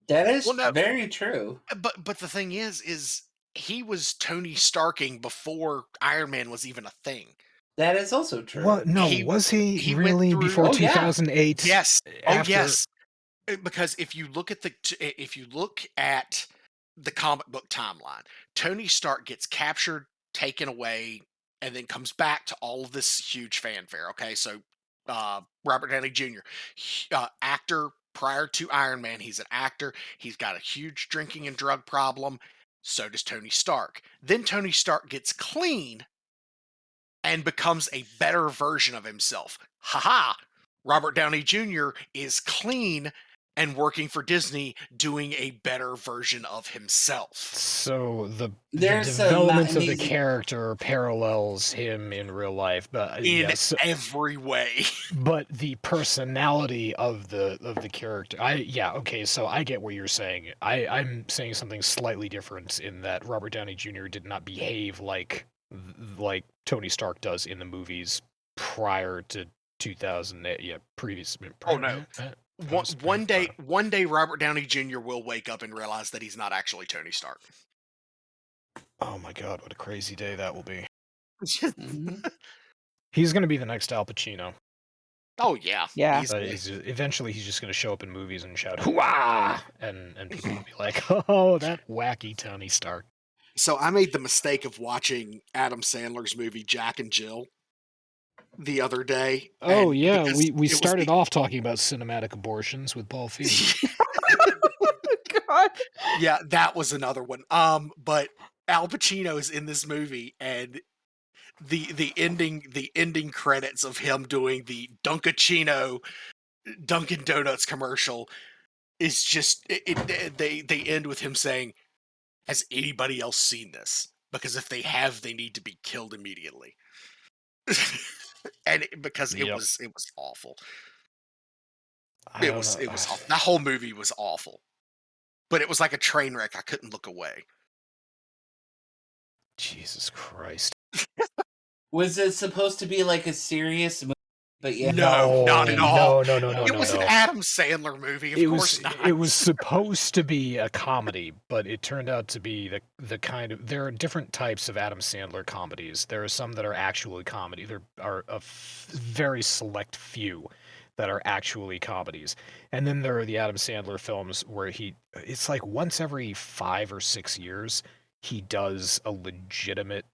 That is very true. But the thing is he was Tony Starking before Iron Man was even a thing. That is also true. Well, no, was he really before 2008? Yes. Yes. Because if you look at the comic book timeline, Tony Stark gets captured, taken away, and then comes back to all of this huge fanfare. Okay, so Robert Downey Jr., actor prior to Iron Man, he's an actor. He's got a huge drinking and drug problem. So does Tony Stark. Then Tony Stark gets clean and becomes a better version of himself. Haha! Robert Downey Jr. is clean and working for Disney, doing a better version of himself. So the development of the character parallels him in real life, but in every way. But the personality of the character, so I get what you're saying. I'm saying something slightly different in that Robert Downey Jr. did not behave like Tony Stark does in the movies prior to 2008. Yeah, previously. Oh no. One day, Robert Downey Jr. will wake up and realize that he's not actually Tony Stark. Oh my God, what a crazy day that will be. He's going to be the next Al Pacino. Oh, yeah. Yeah. Eventually, he's just going to show up in movies and shout, "Hooah!" And people will be like, "Oh, that wacky Tony Stark." So I made the mistake of watching Adam Sandler's movie Jack and Jill. the other day. Oh and yeah, because we it was started the- off talking about cinematic abortions with Paul Feig. God. Yeah, that was another one. But Al Pacino is in this movie, and the ending credits of him doing the Dunkachino Dunkin' Donuts commercial is just they end with him saying, "Has anybody else seen this? Because if they have, they need to be killed immediately." Because Yep. it was awful. I It don't was know. awful. That whole movie was awful. But it was like a train wreck. I couldn't look away. Jesus Christ. Was it supposed to be like a serious movie? But yeah, No, not at all. No. It was an Adam Sandler movie. Of course not. It was supposed to be a comedy, but it turned out to be the kind of, there are different types of Adam Sandler comedies. There are some that are actually comedy. There are very select few that are actually comedies. And then there are the Adam Sandler films where it's like once every 5 or 6 years, he does a legitimate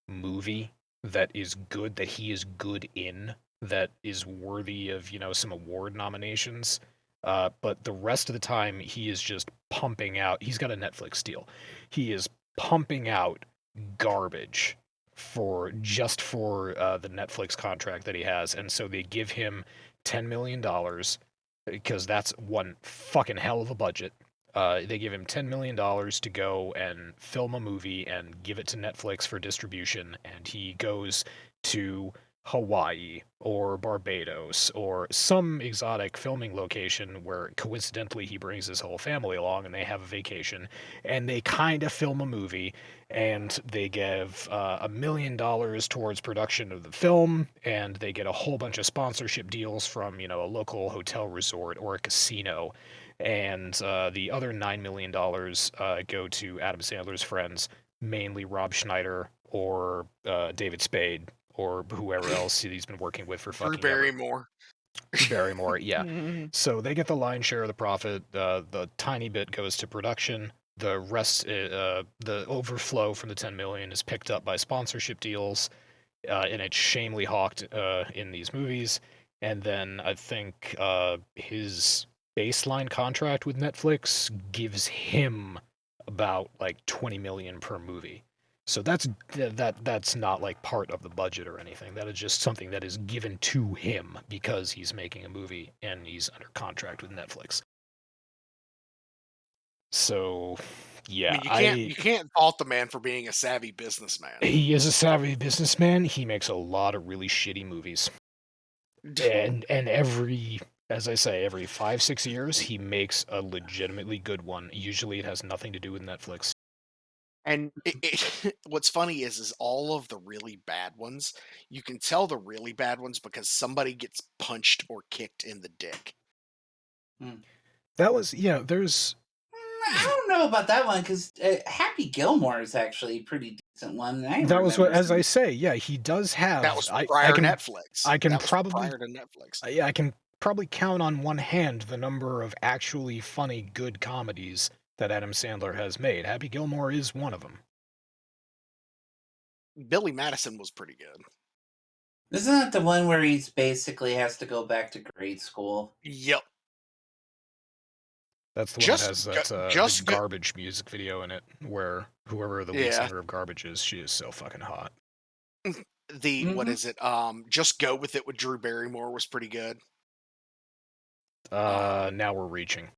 movie that is good, that he is good in, that is worthy of, some award nominations. But the rest of the time, he is just pumping out. He's got a Netflix deal. He is pumping out garbage for the Netflix contract that he has, and so they give him $10 million because that's one fucking hell of a budget. They give him $10 million to go and film a movie and give it to Netflix for distribution, and he goes to Hawaii or Barbados or some exotic filming location where coincidentally he brings his whole family along and they have a vacation, and they kind of film a movie, and they give $1 million towards production of the film, and they get a whole bunch of sponsorship deals from a local hotel resort or a casino, and the other $9 million go to Adam Sandler's friends, mainly Rob Schneider or David Spade or whoever else he's been working with for Drew fucking ever. Barrymore. Barrymore, yeah. Mhm. So they get the lion's share of the profit. The tiny bit goes to production. The rest, the overflow from the 10 million is picked up by sponsorship deals, and it's shamefully hawked in these movies. And then I think his baseline contract with Netflix gives him about like 20 million per movie. So that's not like part of the budget or anything. That is just something that is given to him because he's making a movie and he's under contract with Netflix. So, yeah, I mean, you can't fault the man for being a savvy businessman. He is a savvy businessman. He makes a lot of really shitty movies. And every, as I say, every 5-6 years, he makes a legitimately good one. Usually it has nothing to do with Netflix. And what's funny is all of the really bad ones, you can tell the really bad ones because somebody gets punched or kicked in the dick. That was, there's... I don't know about that one because Happy Gilmore is actually a pretty decent one. That was what, as I say, yeah, he does have... That was prior to Netflix. I can that was probably... prior to Netflix. I can probably count on one hand the number of actually funny, good comedies that Adam Sandler has made. Happy Gilmore is one of them. Billy Madison was pretty good. Isn't that the one where he basically has to go back to grade school? Yep. That's the one that has the garbage music video in it, where whoever the lead singer of Garbage is, she is so fucking hot. What is it? Just Go With It with Drew Barrymore was pretty good. Now we're reaching.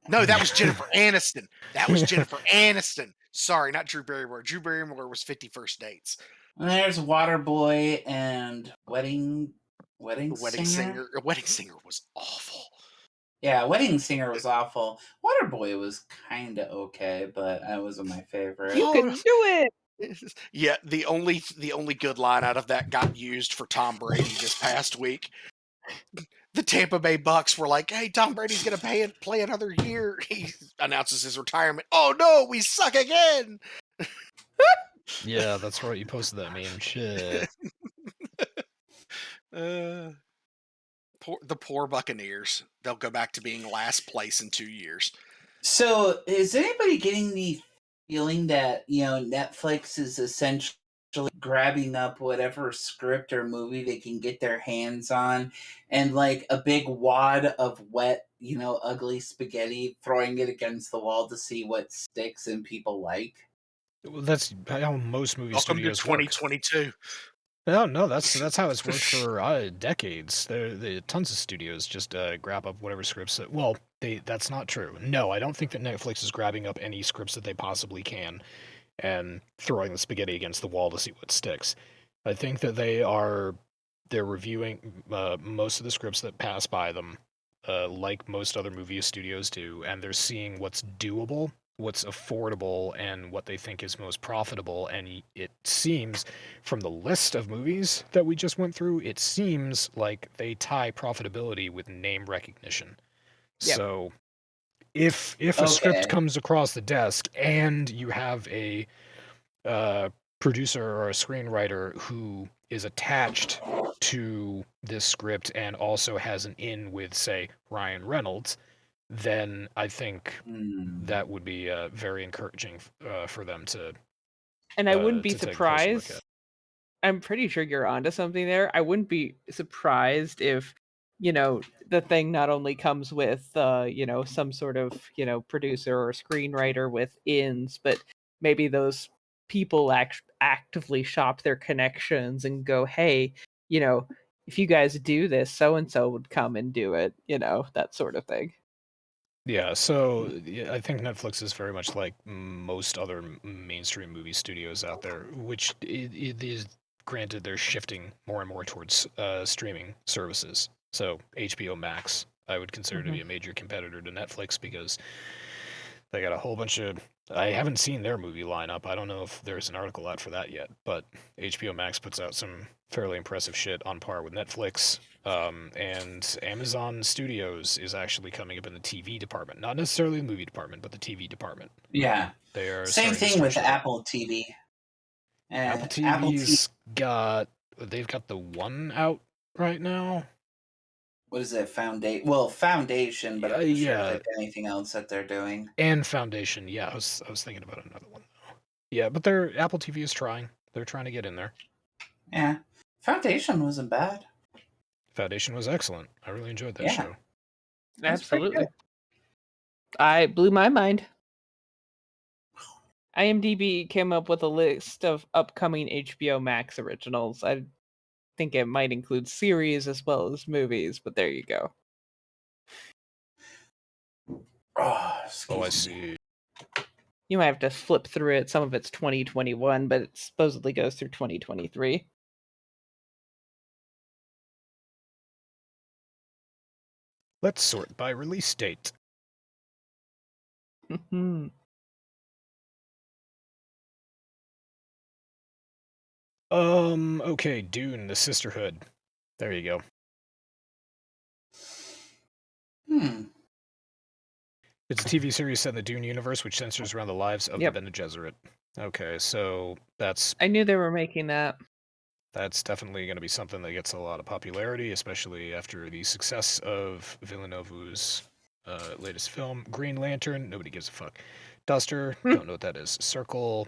No, that was Jennifer Aniston. That was Jennifer Aniston. Sorry, not Drew Barrymore. Drew Barrymore was 50 First Dates. There's Waterboy and Wedding Singer. Wedding Singer was awful. Yeah, Wedding Singer was awful. Waterboy was kind of okay, but that wasn't my favorite. You can do it. Yeah, the only good line out of that got used for Tom Brady this past week. The Tampa Bay Bucks were like, "Hey, Tom Brady's gonna play another year." He announces his retirement. Oh no, we suck again. Yeah, that's right. You posted that meme. Shit. The poor Buccaneers. They'll go back to being last place in 2 years. So, is anybody getting the feeling that Netflix is essentially grabbing up whatever script or movie they can get their hands on, and like a big wad of wet, ugly spaghetti, throwing it against the wall to see what sticks and people like. Well, that's how most movie Welcome to studios work. 2022. No, that's how it's worked for decades. There, tons of studios just grab up whatever scripts. That's not true. No, I don't think that Netflix is grabbing up any scripts that they possibly can and throwing the spaghetti against the wall to see what sticks. I think that they're reviewing most of the scripts that pass by them, like most other movie studios do, and they're seeing what's doable, what's affordable, and what they think is most profitable. And it seems, from the list of movies that we just went through, it seems like they tie profitability with name recognition. Yep. So if a script comes across the desk and you have a producer or a screenwriter who is attached to this script and also has an in with, say, Ryan Reynolds, then I think that would be very encouraging for them to. And I wouldn't be to take a closer look surprised. at. I'm pretty sure you're onto something there. I wouldn't be surprised if, the thing not only comes with, some sort of, producer or screenwriter with ins, but maybe those people actively shop their connections and go, hey, if you guys do this, so and so would come and do it, that sort of thing. Yeah, so I think Netflix is very much like most other mainstream movie studios out there, which it is, granted, they're shifting more and more towards streaming services. So HBO Max, I would consider to be a major competitor to Netflix because they got a whole bunch of. I haven't seen their movie lineup. I don't know if there's an article out for that yet, but HBO Max puts out some fairly impressive shit on par with Netflix. And Amazon Studios is actually coming up in the TV department, not necessarily the movie department, but the TV department. Yeah, they are same thing with Apple TV. Apple TV's they've got the one out right now. What is it? Foundation, but I'm not sure if there's anything else that they're doing. And Foundation, yeah. I was thinking about another one though. Yeah, but Apple TV is trying. They're trying to get in there. Yeah, Foundation wasn't bad. Foundation was excellent. I really enjoyed that show. Absolutely. I blew my mind. IMDb came up with a list of upcoming HBO Max originals. I think it might include series as well as movies, but there you go. Oh, I see. You might have to flip through it. Some of it's 2021, but it supposedly goes through 2023. Let's sort by release date. Okay, Dune the Sisterhood. There you go. It's a TV series set in the Dune universe, which centers around the lives of the Bene Gesserit. Okay, so that's. I knew they were making that. That's definitely going to be something that gets a lot of popularity, especially after the success of Villeneuve's latest film, Green Lantern. Nobody gives a fuck. Duster, don't know what that is. Circle,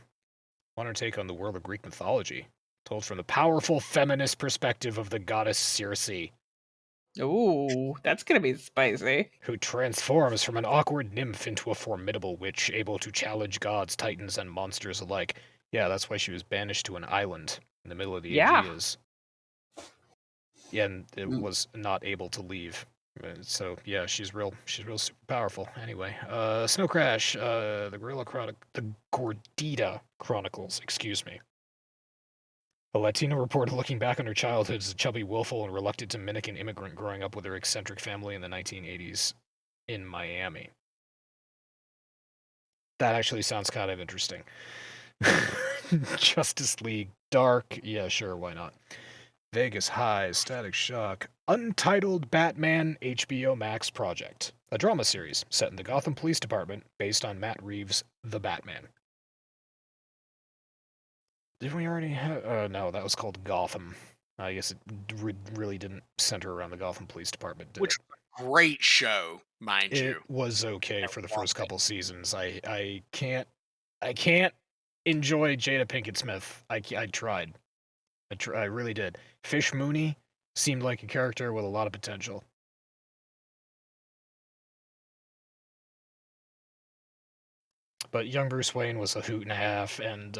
want to take on the world of Greek mythology, told from the powerful feminist perspective of the goddess C0C. Ooh, that's gonna be spicy. Who transforms from an awkward nymph into a formidable witch, able to challenge gods, titans, and monsters alike. Yeah, that's why she was banished to an island in the middle of the Aegeus. Yeah, and it was not able to leave. So yeah, she's real super powerful. Anyway, Snow Crash, the Gordita Chronicles. Excuse me. A Latina reporter looking back on her childhood as a chubby, willful, and reluctant Dominican immigrant growing up with her eccentric family in the 1980s in Miami. That actually sounds kind of interesting. Justice League, Dark, yeah, sure, why not? Vegas High, Static Shock, Untitled Batman HBO Max Project, a drama series set in the Gotham Police Department based on Matt Reeves' The Batman. Did we already have... no, that was called Gotham. I guess it really didn't center around the Gotham Police Department, did it? Which was a great show, mind you. It was okay for the first couple seasons. I can't enjoy Jada Pinkett Smith. I tried. I really did. Fish Mooney seemed like a character with a lot of potential. But young Bruce Wayne was a hoot and a half, and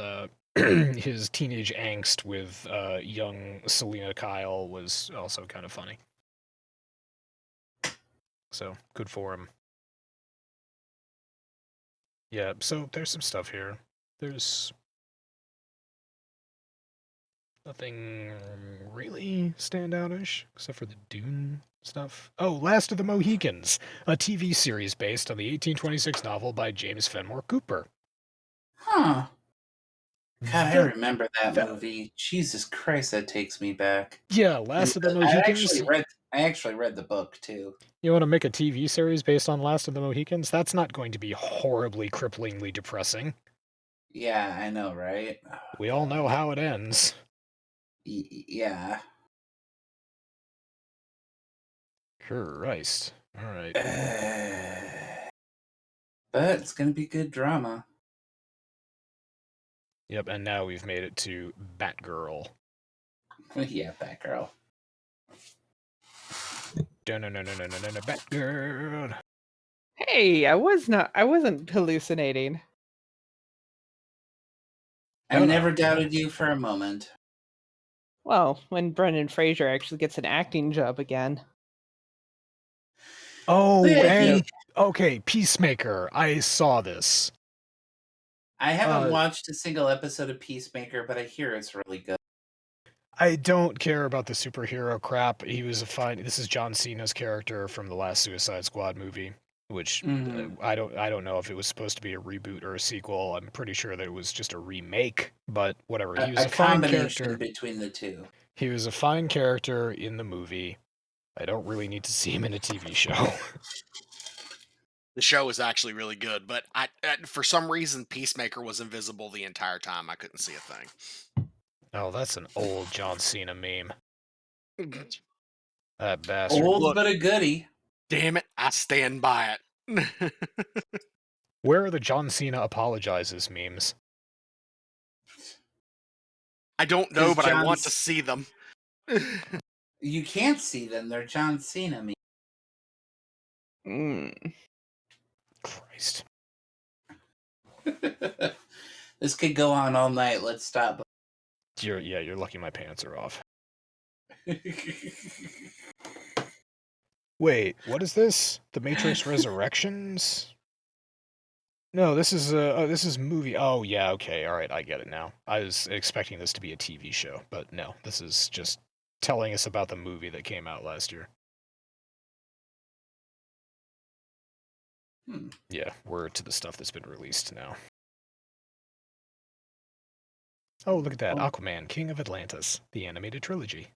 his teenage angst with young Selena Kyle was also kind of funny. So, good for him. Yeah, so there's some stuff here. There's nothing really standoutish, except for the Dune stuff. Oh, Last of the Mohicans, a TV series based on the 1826 novel by James Fenimore Cooper. Huh. God, I The- remember that movie. Jesus Christ, that takes me back. Yeah, Last of the Mohicans. I actually read the book too. You want to make a TV series based on Last of the Mohicans? That's not going to be horribly, cripplingly depressing. Yeah, I know, right? We all know how it ends. Yeah. Christ. All right. But it's gonna be good drama. Yep, and now we've made it to Batgirl. Yeah, Batgirl. No, Batgirl. Hey, I wasn't hallucinating. I No. never doubted you for a moment. Well, when Brendan Fraser actually gets an acting job again. Oh, Yeah, and okay, Peacemaker. I saw this. I haven't watched a single episode of Peacemaker, but I hear it's really good. I don't care about the superhero crap. He was a fine. This is John Cena's character from the last Suicide Squad movie, which I don't know if it was supposed to be a reboot or a sequel. I'm pretty sure that it was just a remake, but whatever. He was a fine character between the two. He was a fine character in the movie. I don't really need to see him in a TV show. The show is actually really good, but for some reason, Peacemaker was invisible the entire time. I couldn't see a thing. Oh, that's an old John Cena meme. That bastard. Old but a goodie. Damn it, I stand by it. Where are the John Cena apologizes memes? I don't know, but I want to see them. You can't see them. They're John Cena memes. Christ. This could go on all night. Let's stop. You're lucky my pants are off. Wait, what is this? The Matrix Resurrections? No, this is movie. Oh yeah, okay, all right, I get it now. I was expecting this to be a TV show, but no, this is just telling us about the movie that came out last year. Yeah, we're to the stuff that's been released now. Oh, look at that. Aquaman, King of Atlantis, the animated trilogy.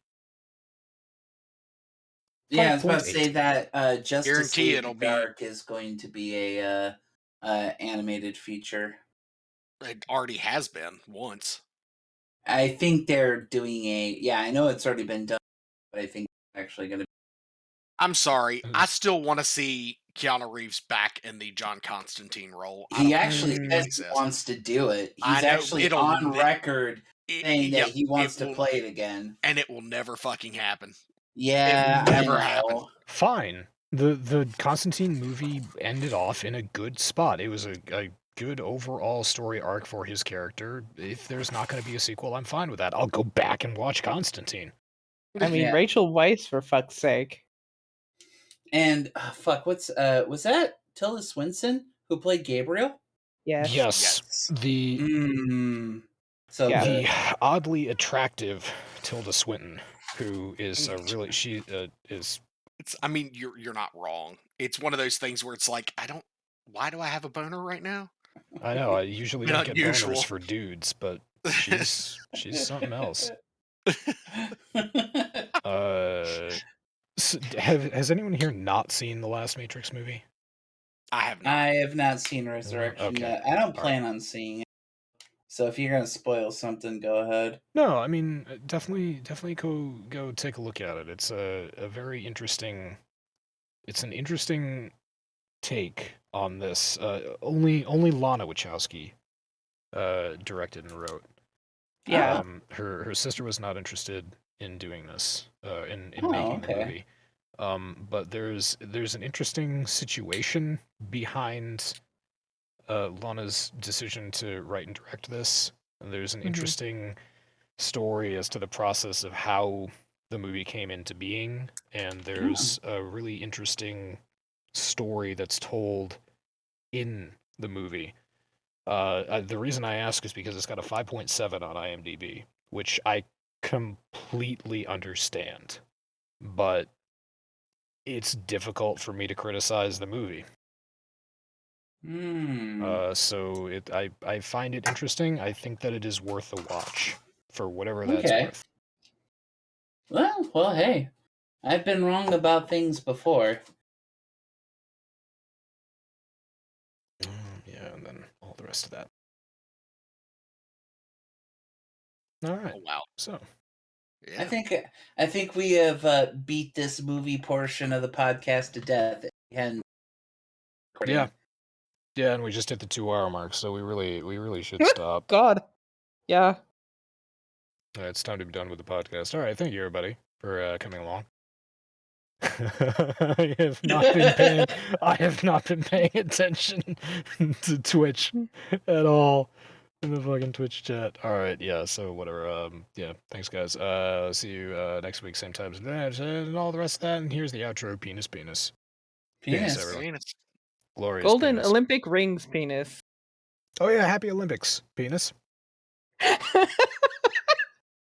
Yeah, I was about to say that Justice Guarantee League it'll Dark is going to be a animated feature. It already has been once. I think they're doing I know it's already been done, but I think it's actually going to. I'm sorry, I still want to see Keanu Reeves back in the John Constantine role. He actually says he wants to do it. He's actually on record saying that he wants to play it again. And it will never fucking happen. Yeah, it will never happen. Fine. The Constantine movie ended off in a good spot. It was a good overall story arc for his character. If there's not going to be a sequel, I'm fine with that. I'll go back and watch Constantine. I mean, Rachel Weisz, for fuck's sake. And was that Tilda Swinton who played Gabriel? Yes. The the oddly attractive Tilda Swinton, who is I mean, you're not wrong. It's one of those things where it's like, why do I have a boner right now? I know. I usually don't get boners for dudes, but she's something else. Has anyone here not seen the last Matrix movie? I have not. I have not seen Resurrection yet. I don't plan on seeing it. So if you're gonna spoil something, go ahead. No, I mean definitely go take a look at it. It's a very interesting. It's an interesting take on this. Only Lana Wachowski directed and wrote. Yeah. Her sister was not interested in doing this, in Oh, making the okay. movie. But there's an interesting situation behind Lana's decision to write and direct this. And there's an interesting story as to the process of how the movie came into being, and there's a really interesting story that's told in the movie. The reason I ask is because it's got a 5.7 on IMDb, which I completely understand, but it's difficult for me to criticize the movie. So I find it interesting. I think that it is worth a watch for whatever that's Okay. worth. Well, hey, I've been wrong about things before. Yeah, and then all the rest of that. All right. Oh, wow. So Yeah. I think we have beat this movie portion of the podcast to death. And yeah, and we just hit the 2-hour mark, so we really should stop. God. Yeah. It's time to be done with the podcast. All right, thank you everybody for coming along. I have not been paying attention to Twitch at all in the fucking Twitch chat. All right, yeah. So whatever. Yeah. Thanks, guys. See you next week, same time as and all the rest of that. And here's the outro. Penis. Penis. Everyone. Penis. Glorious. Golden penis. Olympic rings penis. Oh yeah, happy Olympics, penis.